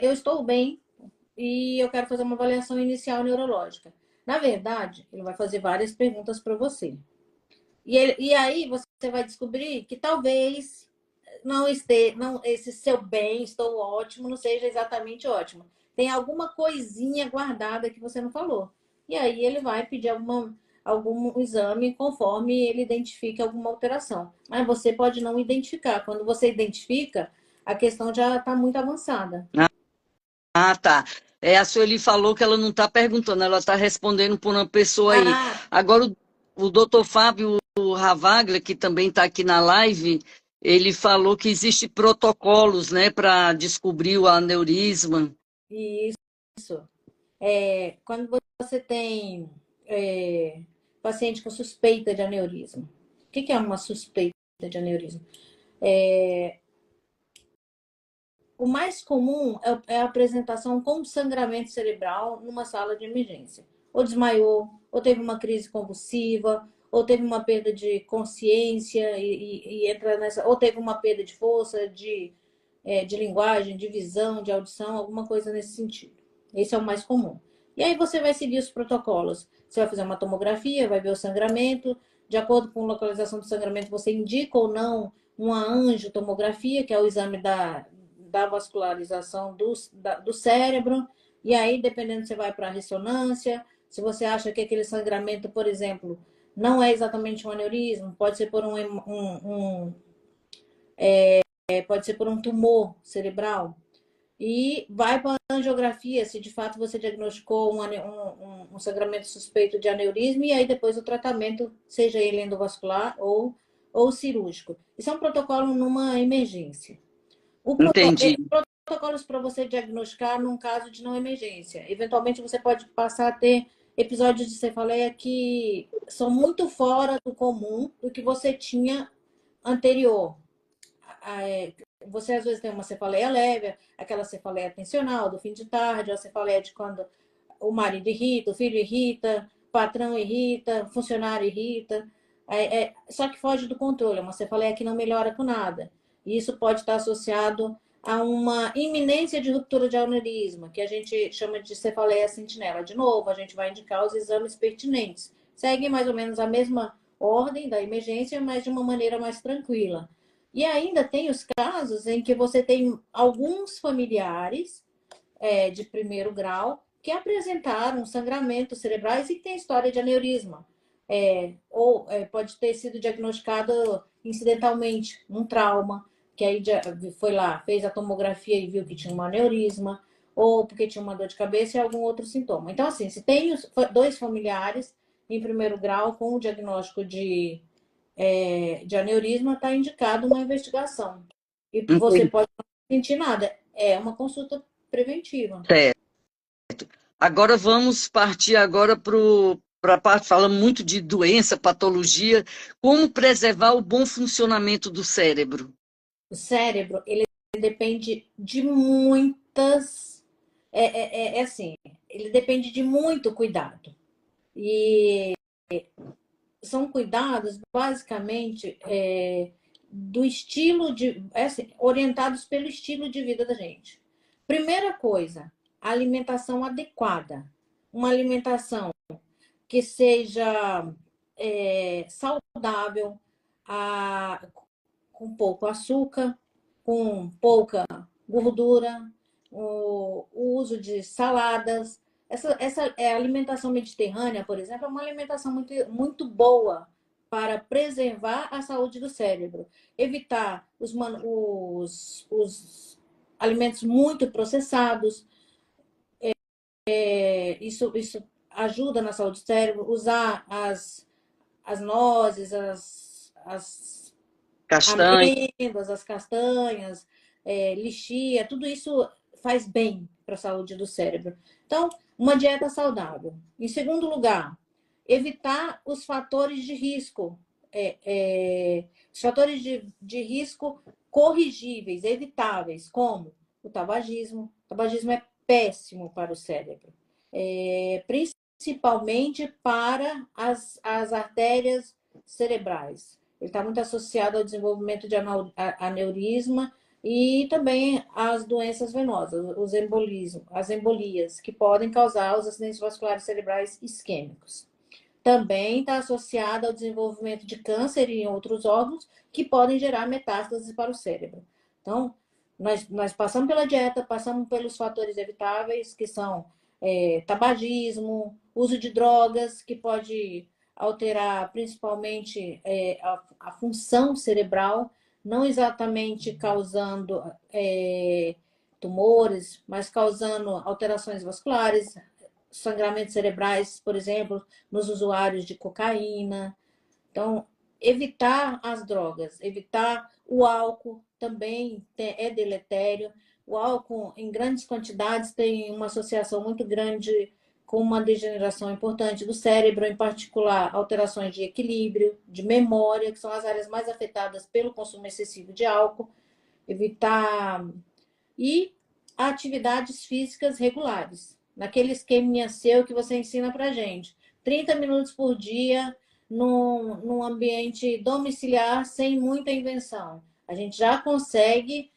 eu estou bem e eu quero fazer uma avaliação inicial neurológica. Na verdade, ele vai fazer várias perguntas para você. E aí você vai descobrir que talvez esse seu bem, estou ótimo, não seja exatamente ótimo. Tem alguma coisinha guardada que você não falou. E aí ele vai pedir algum exame conforme ele identifique alguma alteração. Mas você pode não identificar. Quando você identifica, a questão já está muito avançada. Ah, tá. A Sueli falou que ela não está perguntando, ela está respondendo por uma pessoa aí. Ah, Agora, o doutor Fábio Ravaglia, que também está aqui na live, ele falou que existe protocolos, né, para descobrir o aneurisma. isso. Quando você tem paciente com suspeita de aneurisma. O que é uma suspeita de aneurisma? O mais comum é a apresentação com sangramento cerebral numa sala de emergência. Ou desmaiou, ou teve uma crise convulsiva, ou teve uma perda de consciência e entra nessa, ou teve uma perda de força, de linguagem, de visão, de audição, alguma coisa nesse sentido. Esse é o mais comum. E aí você vai seguir os protocolos. Você vai fazer uma tomografia, vai ver o sangramento. De acordo com a localização do sangramento, você indica ou não uma angiotomografia, que é o exame da vascularização do cérebro. E aí, dependendo, você vai para a ressonância. Se você acha que aquele sangramento, por exemplo, não é exatamente um aneurisma, pode ser por pode ser por um tumor cerebral. E vai para a angiografia, se de fato você diagnosticou um sangramento suspeito de aneurisma, e aí depois o tratamento, seja ele endovascular ou cirúrgico. Isso é um protocolo numa emergência. Entendi. Protocolos para você diagnosticar num caso de não emergência. Eventualmente você pode passar a ter episódios de cefaleia que são muito fora do comum do que você tinha anterior. Você às vezes tem uma cefaleia leve, aquela cefaleia tensional do fim de tarde, a cefaleia de quando o marido irrita, o filho irrita, o patrão irrita, o funcionário irrita. Só que foge do controle. Uma cefaleia que não melhora com nada. E isso pode estar associado a uma iminência de ruptura de aneurisma, que a gente chama de cefaleia sentinela. De novo, a gente vai indicar os exames pertinentes. Segue mais ou menos a mesma ordem da emergência, mas de uma maneira mais tranquila. E ainda tem os casos em que você tem alguns familiares de primeiro grau que apresentaram sangramentos cerebrais e que tem história de aneurisma. Ou pode ter sido diagnosticado incidentalmente, um trauma, que aí foi lá, fez a tomografia e viu que tinha um aneurisma, ou porque tinha uma dor de cabeça e algum outro sintoma. Então, assim, se tem dois familiares em primeiro grau com o diagnóstico de aneurisma, está indicado uma investigação. E você Entendi. pode não sentir nada. É uma consulta preventiva. Certo. Agora vamos partir agora para a parte, fala muito de doença, patologia, como preservar o bom funcionamento do cérebro. O cérebro, ele depende de muitas... assim, ele depende de muito cuidado. E são cuidados, basicamente, do estilo assim, orientados pelo estilo de vida da gente. Primeira coisa, alimentação adequada. Uma alimentação que seja saudável, com pouco açúcar, com pouca gordura, o uso de saladas. Essa alimentação mediterrânea, por exemplo, é uma alimentação muito, muito boa para preservar a saúde do cérebro. Evitar os alimentos muito processados. Isso ajuda na saúde do cérebro. Usar as nozes, as Castanha. amêndoas, as castanhas, lixia, tudo isso faz bem para a saúde do cérebro. Então, uma dieta saudável. Em segundo lugar, evitar os fatores de risco. Os fatores de risco corrigíveis, evitáveis, como o tabagismo. O tabagismo é péssimo para o cérebro, principalmente para as artérias cerebrais. Ele está muito associado ao desenvolvimento de aneurisma e também às doenças venosas, as embolias, que podem causar os acidentes vasculares cerebrais isquêmicos. Também está associado ao desenvolvimento de câncer em outros órgãos que podem gerar metástases para o cérebro. Então, nós passamos pela dieta, passamos pelos fatores evitáveis, que são tabagismo, uso de drogas, que pode alterar principalmente a função cerebral, não exatamente causando tumores, mas causando alterações vasculares, sangramentos cerebrais, por exemplo, nos usuários de cocaína. Então, evitar as drogas, evitar o álcool também é deletério. O álcool, em grandes quantidades, tem uma associação muito grande com uma degeneração importante do cérebro, em particular alterações de equilíbrio, de memória, que são as áreas mais afetadas pelo consumo excessivo de álcool. Evitar e atividades físicas regulares, naquele esqueminha seu que você ensina pra gente. 30 minutos por dia num ambiente domiciliar sem muita invenção. A gente já consegue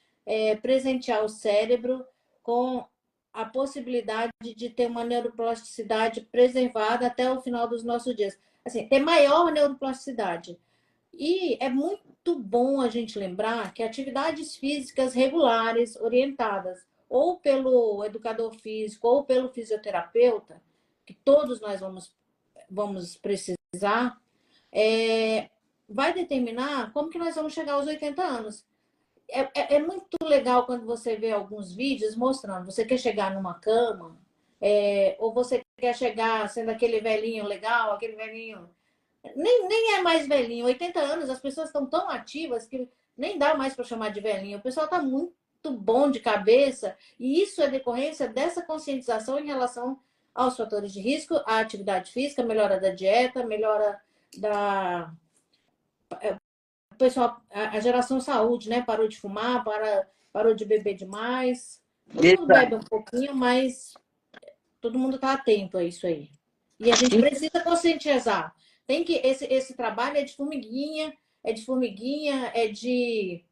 presentear o cérebro com a possibilidade de ter uma neuroplasticidade preservada até o final dos nossos dias. Assim, ter maior neuroplasticidade. E é muito bom a gente lembrar que atividades físicas regulares, orientadas ou pelo educador físico ou pelo fisioterapeuta, que todos nós vamos precisar, vai determinar como que nós vamos chegar aos 80 anos. É muito legal quando você vê alguns vídeos mostrando, você quer chegar numa cama, ou você quer chegar sendo aquele velhinho legal, aquele velhinho... Nem é mais velhinho, 80 anos, as pessoas estão tão ativas que nem dá mais para chamar de velhinho. O pessoal está muito bom de cabeça, e isso é decorrência dessa conscientização em relação aos fatores de risco, à atividade física, melhora da dieta, melhora da... O pessoal, a geração saúde, né? Parou de fumar, parou de beber demais. Todo mundo bebe um pouquinho, mas Todo mundo está atento a isso aí. E a gente precisa conscientizar. Tem que esse trabalho é de formiguinha, é de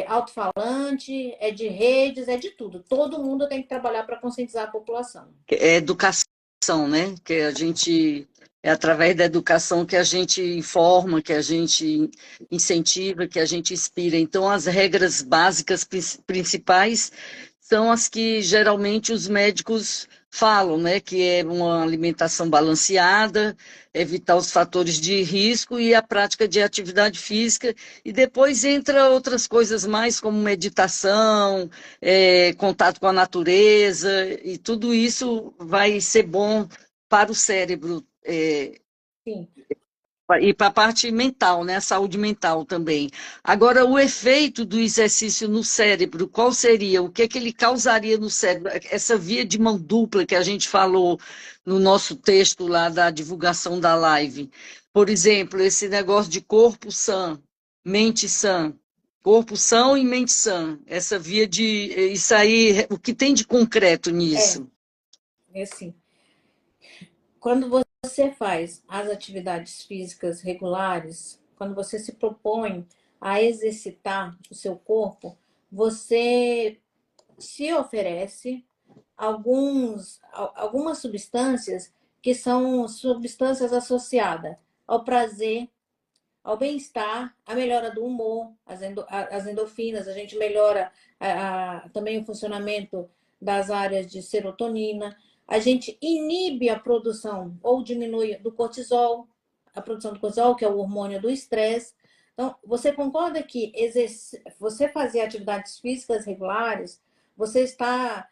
alto-falante, é de redes, é de tudo. Todo mundo tem que trabalhar para conscientizar a população. É educação, né? Que a gente é através da educação que a gente informa, que a gente incentiva, que a gente inspira. Então, as regras básicas principais são as que geralmente os médicos falam, né? Que é uma alimentação balanceada, evitar os fatores de risco e a prática de atividade física. E depois entra outras coisas mais, como meditação, contato com a natureza, e tudo isso vai ser bom para o cérebro, Sim. e para a parte mental, né? A saúde mental também. Agora, o efeito do exercício no cérebro, qual seria? O que é que ele causaria no cérebro? Essa via de mão dupla que a gente falou no nosso texto lá da divulgação da live. Por exemplo, esse negócio de corpo sã, mente sã. Corpo são e mente sã. Essa via de. Isso aí, o que tem de concreto nisso? É assim. Quando você faz as atividades físicas regulares, quando você se propõe a exercitar o seu corpo, você se oferece algumas substâncias que são substâncias associadas ao prazer, ao bem-estar, à melhora do humor, as endorfinas, a gente melhora também o funcionamento das áreas de serotonina, a gente inibe a produção ou diminui do cortisol, a produção do cortisol, que é o hormônio do estresse. Então, você concorda que você fazer atividades físicas regulares, você está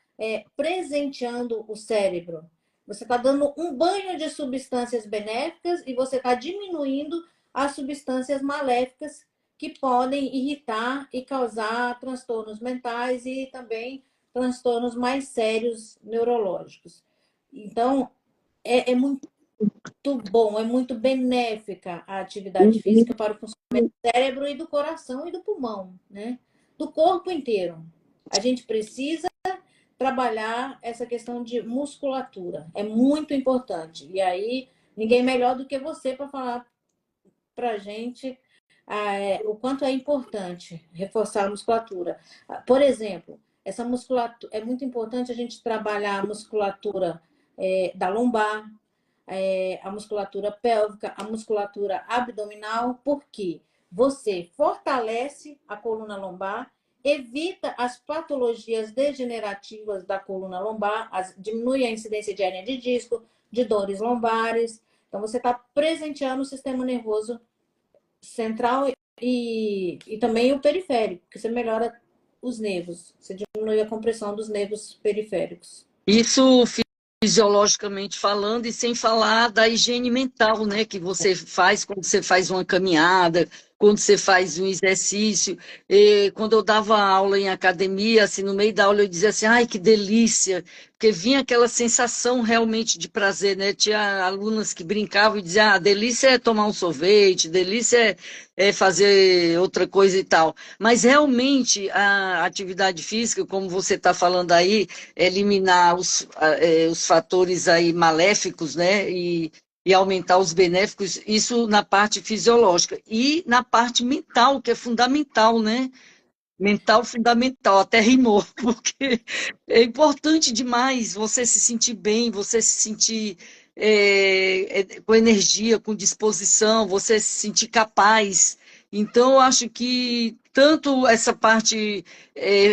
presenteando o cérebro, você está dando um banho de substâncias benéficas e você está diminuindo as substâncias maléficas que podem irritar e causar transtornos mentais e também transtornos mais sérios neurológicos. Então, é muito bom, é muito benéfica a atividade física para o funcionamento do cérebro e do coração e do pulmão, né? Do corpo inteiro. A gente precisa trabalhar essa questão de musculatura. É muito importante. E aí, ninguém melhor do que você para falar para a gente o quanto é importante reforçar a musculatura. Por exemplo, essa musculatura é muito importante a gente trabalhar a musculatura da lombar, a musculatura pélvica, a musculatura abdominal, porque você fortalece a coluna lombar, evita as patologias degenerativas da coluna lombar, diminui a incidência de hérnia de disco, de dores lombares. Então, você está presenteando o sistema nervoso central e também o periférico, que você melhora os nervos, você diminui a compressão dos nervos periféricos. Isso fisiologicamente falando, e sem falar da higiene mental, né, que você faz quando você faz uma caminhada, quando você faz um exercício. E quando eu dava aula em academia, assim, no meio da aula eu dizia assim, ai, que delícia, porque vinha aquela sensação realmente de prazer, né? Tinha alunas que brincavam e diziam, ah, delícia é tomar um sorvete, delícia é fazer outra coisa e tal. Mas realmente a atividade física, como você está falando aí, eliminar os fatores aí maléficos, né? E aumentar os benéficos, isso na parte fisiológica. E na parte mental, que é fundamental, né? Mental fundamental, até rimou, porque é importante demais você se sentir bem, você se sentir com energia, com disposição, você se sentir capaz. Então, eu acho que tanto essa parte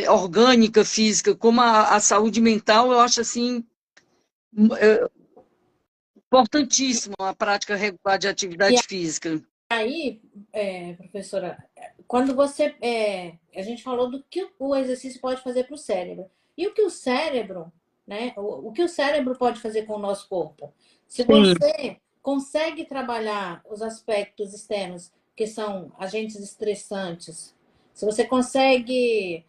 orgânica, física, como a saúde mental, eu acho assim importantíssimo a prática regular de E atividade física. aí, professora, quando você. A gente falou do que o exercício pode fazer para o cérebro. E o que o cérebro, né? O que o cérebro pode fazer com o nosso corpo? Se Sim. você consegue trabalhar os aspectos externos, que são agentes estressantes, se você consegue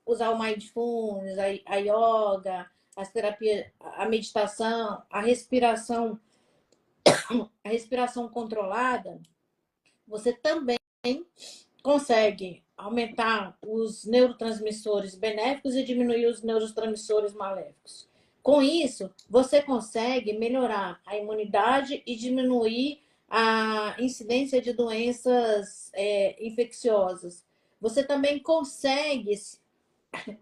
usar o mindfulness, a yoga, as terapias, a meditação, a respiração controlada, você também consegue aumentar os neurotransmissores benéficos e diminuir os neurotransmissores maléficos. Com isso, você consegue melhorar a imunidade e diminuir a incidência de doenças infecciosas. Você também consegue,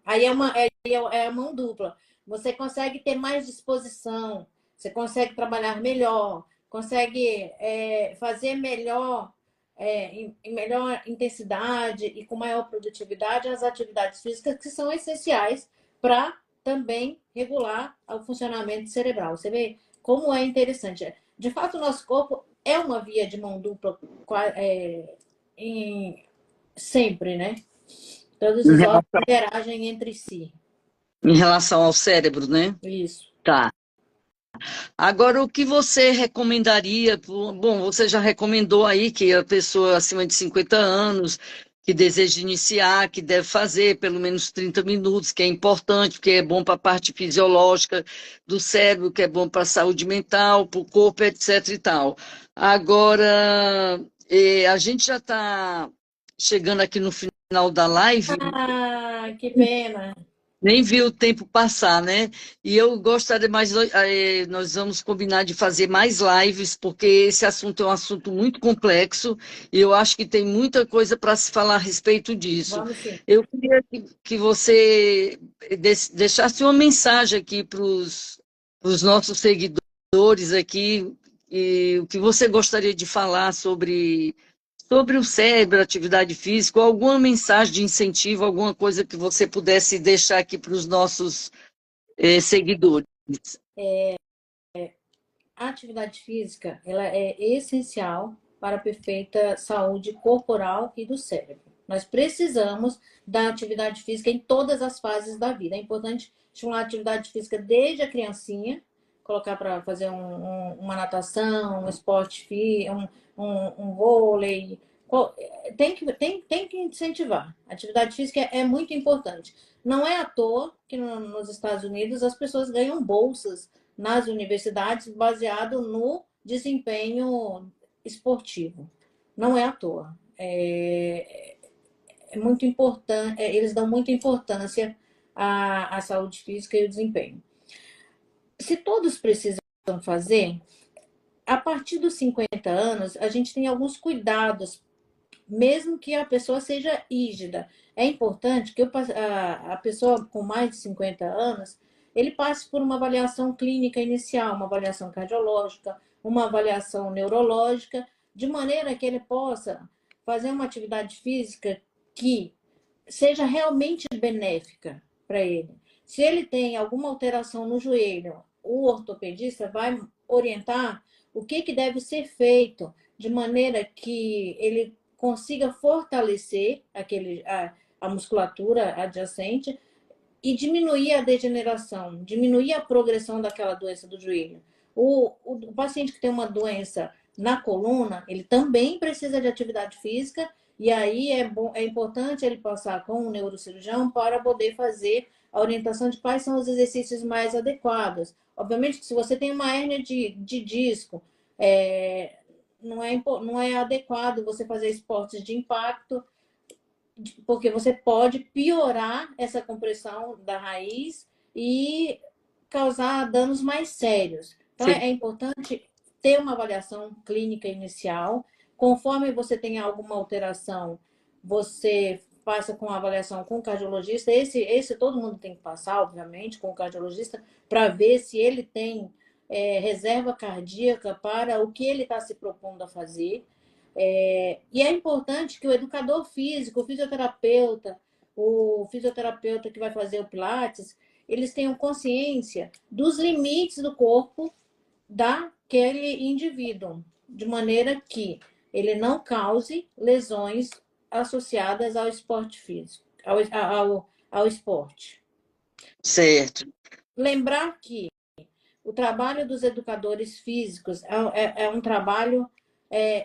aí é a mão dupla. Você consegue ter mais disposição, você consegue trabalhar melhor, consegue fazer melhor, em melhor intensidade e com maior produtividade as atividades físicas que são essenciais para também regular o funcionamento cerebral. Você vê como é interessante. De fato, o nosso corpo é uma via de mão dupla sempre, né? Todos Em os órgãos relação, interagem entre si. em relação ao cérebro, né? Isso. Tá. Agora, o que você recomendaria? Bom, você já recomendou aí que a pessoa acima de 50 anos que deseja iniciar, que deve fazer pelo menos 30 minutos, que é importante, porque é bom para a parte fisiológica do cérebro, que é bom para a saúde mental, para o corpo, etc. e tal. Agora, a gente já está chegando aqui no final da live. Ah, que pena. Nem vi o tempo passar, né? E eu gostaria mais, nós vamos combinar de fazer mais lives, porque esse assunto é um assunto muito complexo e eu acho que tem muita coisa para se falar a respeito disso. Vamos sim. Eu queria que você deixasse uma mensagem aqui para os nossos seguidores aqui, e o que você gostaria de falar sobre o cérebro, atividade física, ou alguma mensagem de incentivo, alguma coisa que você pudesse deixar aqui para os nossos seguidores. A atividade física, ela é essencial para a perfeita saúde corporal e do cérebro. Nós precisamos da atividade física em todas as fases da vida. É importante estimular a atividade física desde a criancinha, colocar para fazer uma natação, um esporte, um vôlei. Tem que incentivar. A atividade física é muito importante. Não é à toa que nos Estados Unidos as pessoas ganham bolsas nas universidades baseado no desempenho esportivo. Não é à toa. É muito importante, eles dão muita importância à saúde física e ao desempenho. Se todos precisam fazer, a partir dos 50 anos, a gente tem alguns cuidados, mesmo que a pessoa seja rígida. É importante que a pessoa com mais de 50 anos ele passe por uma avaliação clínica inicial, uma avaliação cardiológica, uma avaliação neurológica, de maneira que ele possa fazer uma atividade física que seja realmente benéfica para ele. Se ele tem alguma alteração no joelho, o ortopedista vai orientar o que deve ser feito de maneira que ele consiga fortalecer a musculatura adjacente e diminuir a degeneração, diminuir a progressão daquela doença do joelho. O paciente que tem uma doença na coluna, ele também precisa de atividade física, e aí é importante ele passar com um neurocirurgião para poder fazer a orientação de quais são os exercícios mais adequados. Obviamente que se você tem uma hérnia de disco, não é adequado você fazer esportes de impacto, porque você pode piorar essa compressão da raiz e causar danos mais sérios. Então, Sim. é importante ter uma avaliação clínica inicial. Conforme você tem alguma alteração, você passa com a avaliação com o cardiologista. Esse todo mundo tem que passar, obviamente, com o cardiologista, para ver se ele tem reserva cardíaca para o que ele está se propondo a fazer. E é importante que o educador físico, o fisioterapeuta que vai fazer o Pilates, eles tenham consciência dos limites do corpo daquele indivíduo, de maneira que ele não cause lesões associadas ao esporte físico, ao esporte. Certo. Lembrar que o trabalho dos educadores físicos é um trabalho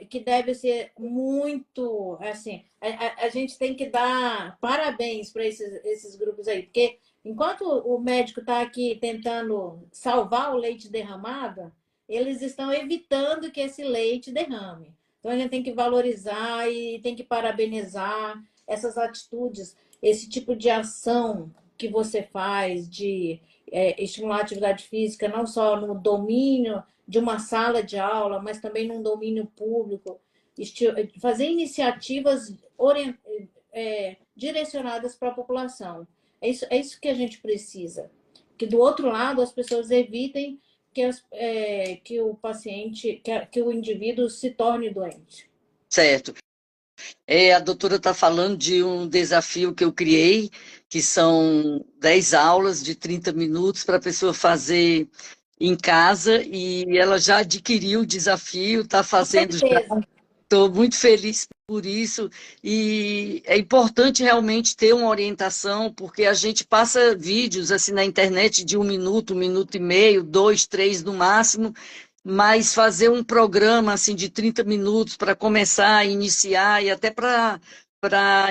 que deve ser muito, assim, a gente tem que dar parabéns para esses grupos aí, porque enquanto o médico está aqui tentando salvar o leite derramado, eles estão evitando que esse leite derrame. Então a gente tem que valorizar e tem que parabenizar essas atitudes, esse tipo de ação que você faz de estimular a atividade física não só no domínio de uma sala de aula, mas também num domínio público, fazer iniciativas direcionadas para a população. É isso que a gente precisa. Que do outro lado as pessoas evitem que o paciente, que o indivíduo se torne doente. Certo. A doutora está falando de um desafio que eu criei, que são 10 aulas de 30 minutos para a pessoa fazer em casa, e ela já adquiriu o desafio, está Com fazendo já. certeza. Estou muito feliz por isso, e é importante realmente ter uma orientação, porque a gente passa vídeos assim na internet de 1 minuto e meio, 2, 3 no máximo, mas fazer um programa assim de 30 minutos para começar, iniciar e até para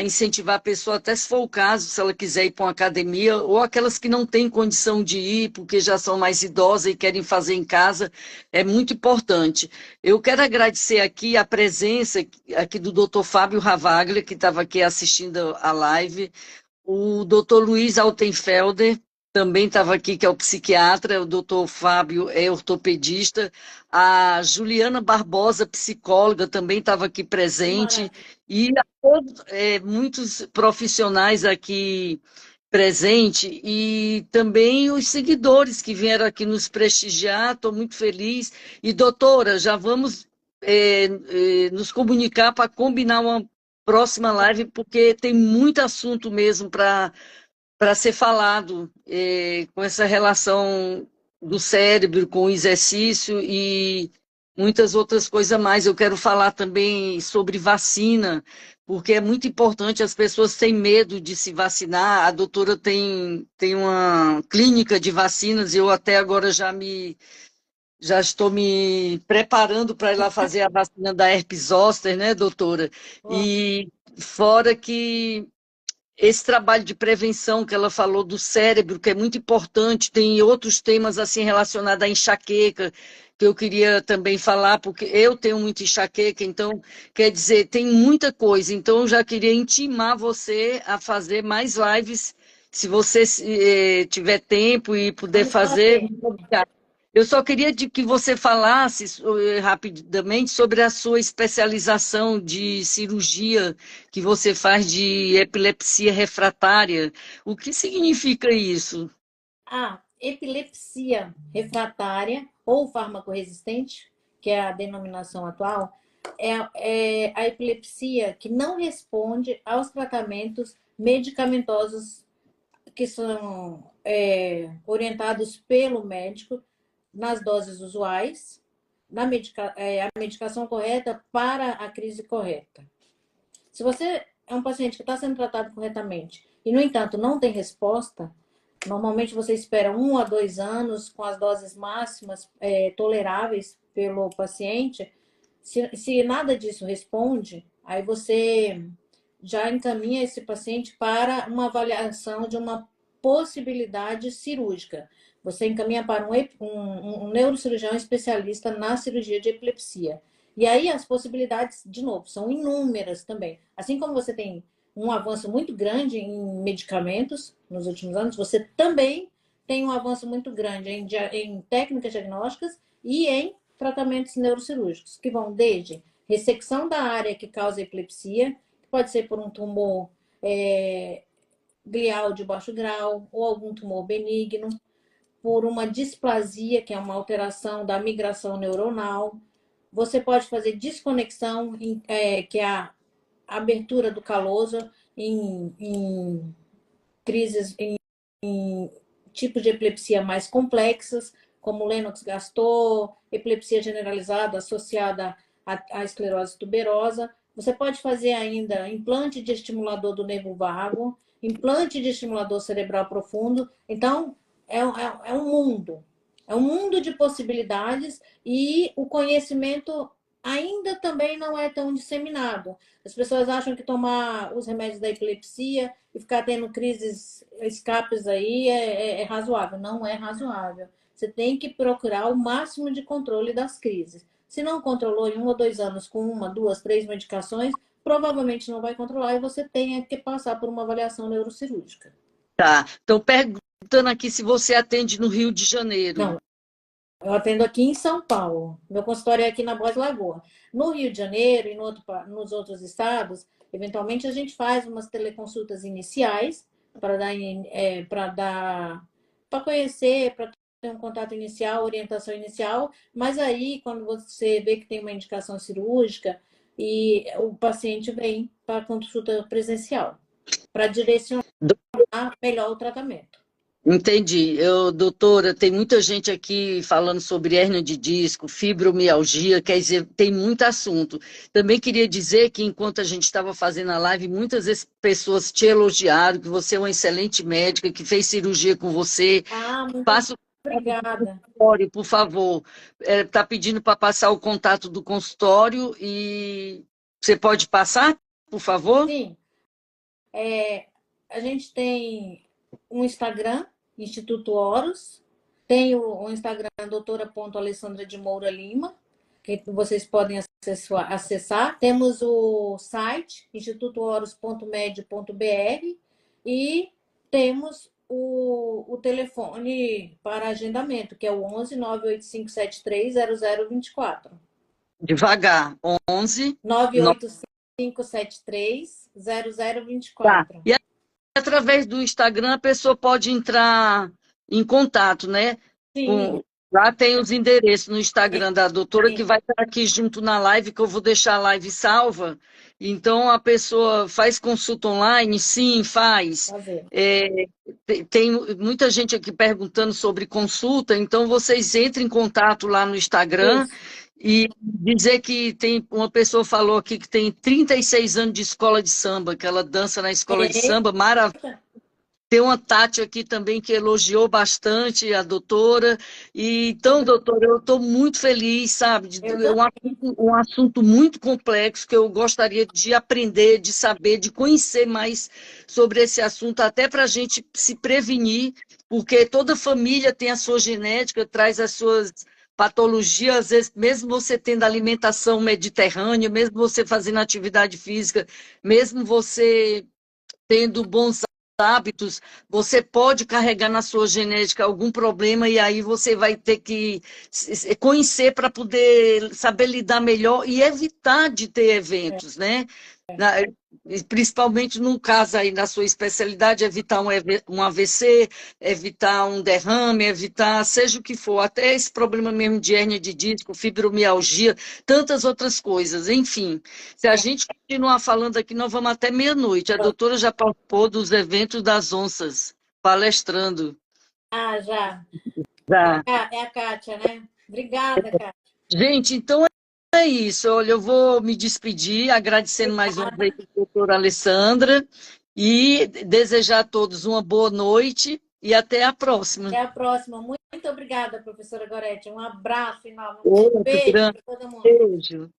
incentivar a pessoa, até se for o caso, se ela quiser ir para uma academia, ou aquelas que não têm condição de ir, porque já são mais idosas e querem fazer em casa, é muito importante. Eu quero agradecer aqui a presença aqui do Dr. Fábio Ravaglia, que estava aqui assistindo a live, o Dr. Luiz Altenfelder também estava aqui, que é o psiquiatra, o Dr. Fábio é ortopedista, a Juliana Barbosa, psicóloga, também estava aqui Que presente, maravilha. e muitos profissionais aqui presentes, e também os seguidores que vieram aqui nos prestigiar, estou muito feliz. E, doutora, já vamos nos comunicar para combinar uma próxima live, porque tem muito assunto mesmo para ser falado, com essa relação do cérebro com o exercício e muitas outras coisas mais. Eu quero falar também sobre vacina, porque é muito importante, as pessoas têm medo de se vacinar. A doutora tem uma clínica de vacinas, e eu até agora já estou me preparando para ir lá fazer a vacina da herpes zoster, né, doutora? E fora que esse trabalho de prevenção que ela falou do cérebro, que é muito importante, tem outros temas assim relacionados à enxaqueca, que eu queria também falar, porque eu tenho muita enxaqueca, então, quer dizer, tem muita coisa. Então, eu já queria intimar você a fazer mais lives, se você tiver tempo e puder Vamos fazer. fazer. Muito obrigada. Eu só queria que você falasse rapidamente sobre a sua especialização de cirurgia que você faz de epilepsia refratária. O que significa isso? A epilepsia refratária ou fármaco-resistente, que é a denominação atual, é a epilepsia que não responde aos tratamentos medicamentosos que são orientados pelo médico nas doses usuais, a medicação correta para a crise correta. Se você é um paciente que está sendo tratado corretamente e, no entanto, não tem resposta, normalmente você espera 1 a 2 anos com as doses máximas toleráveis pelo paciente. Se nada disso responde, aí você já encaminha esse paciente para uma avaliação de uma possibilidade cirúrgica. Você encaminha para um neurocirurgião especialista na cirurgia de epilepsia. E aí as possibilidades, de novo, são inúmeras também. Assim como você tem um avanço muito grande em medicamentos nos últimos anos, você também tem um avanço muito grande em técnicas diagnósticas e em tratamentos neurocirúrgicos, que vão desde ressecção da área que causa epilepsia, que pode ser por um tumor glial de baixo grau ou algum tumor benigno, por uma displasia, que é uma alteração da migração neuronal. Você pode fazer desconexão, que é a abertura do caloso em crises, em tipos de epilepsia mais complexas, como Lennox-Gastaut, epilepsia generalizada associada à esclerose tuberosa. Você pode fazer ainda implante de estimulador do nervo vago, implante de estimulador cerebral profundo. Então, é um mundo. É um mundo de possibilidades e o conhecimento ainda também não é tão disseminado. As pessoas acham que tomar os remédios da epilepsia e ficar tendo crises, escapes aí é razoável. Não é razoável. Você tem que procurar o máximo de controle das crises. Se não controlou em 1 ou 2 anos com 1, 2, 3 medicações, provavelmente não vai controlar e você tem que passar por uma avaliação neurocirúrgica. Tá. Então, perguntando aqui se você atende no Rio de Janeiro. Não, eu atendo aqui em São Paulo. Meu consultório é aqui na Boa de Lagoa. No Rio de Janeiro e nos outros estados, eventualmente a gente faz umas teleconsultas iniciais para conhecer, para ter um contato inicial, orientação inicial, mas aí, quando você vê que tem uma indicação cirúrgica, e o paciente vem para consulta presencial, para direcionar melhor o tratamento. Entendi. Doutora, tem muita gente aqui falando sobre hérnia de disco, fibromialgia, quer dizer, tem muito assunto. Também queria dizer que enquanto a gente estava fazendo a live, muitas vezes pessoas te elogiaram, que você é uma excelente médica, que fez cirurgia com você. Muito Passa obrigada. consultório, por favor. Está pedindo para passar o contato do consultório e você pode passar, por favor? Sim. A gente tem um Instagram, Instituto Horus, tem o Instagram doutora.alessandra de Moura Lima, que vocês podem acessar. Temos o site, institutohorus.med.br, e temos o telefone para agendamento, que é o 11 98573 0024. Devagar, 11 98573 0024. Tá. E através do Instagram a pessoa pode entrar em contato, né? Sim. Lá tem os endereços no Instagram da doutora, que vai estar aqui junto na live, que eu vou deixar a live salva. Então, a pessoa faz consulta online? Sim, faz. Tem muita gente aqui perguntando sobre consulta, então vocês entrem em contato lá no Instagram. Isso. E dizer que tem uma pessoa falou aqui que tem 36 anos de escola de samba, que ela dança na escola de samba, maravilha. Tem uma Tati aqui também que elogiou bastante a doutora. E, então, doutora, eu estou muito feliz, sabe? Um assunto muito complexo que eu gostaria de aprender, de saber, de conhecer mais sobre esse assunto, até para a gente se prevenir, porque toda família tem a sua genética, traz as suas patologias, às vezes, mesmo você tendo alimentação mediterrânea, mesmo você fazendo atividade física, mesmo você tendo bons hábitos, você pode carregar na sua genética algum problema e aí você vai ter que conhecer para poder saber lidar melhor e evitar de ter eventos, né? Principalmente no caso aí, na sua especialidade, evitar um AVC, evitar um derrame, evitar seja o que for, até esse problema mesmo de hérnia de disco, fibromialgia, tantas outras coisas, enfim. Se a gente continuar falando aqui, nós vamos até meia-noite. A doutora já participou dos eventos das onças, palestrando. Já. Já. É a Kátia, né? Obrigada, Kátia. Gente, então é isso. Olha, eu vou me despedir, agradecendo mais uma vez a doutora Alessandra e desejar a todos uma boa noite e até a próxima. Até a próxima. Muito obrigada, professora Gorete. Um abraço enorme. Um beijo para todo mundo. Beijo.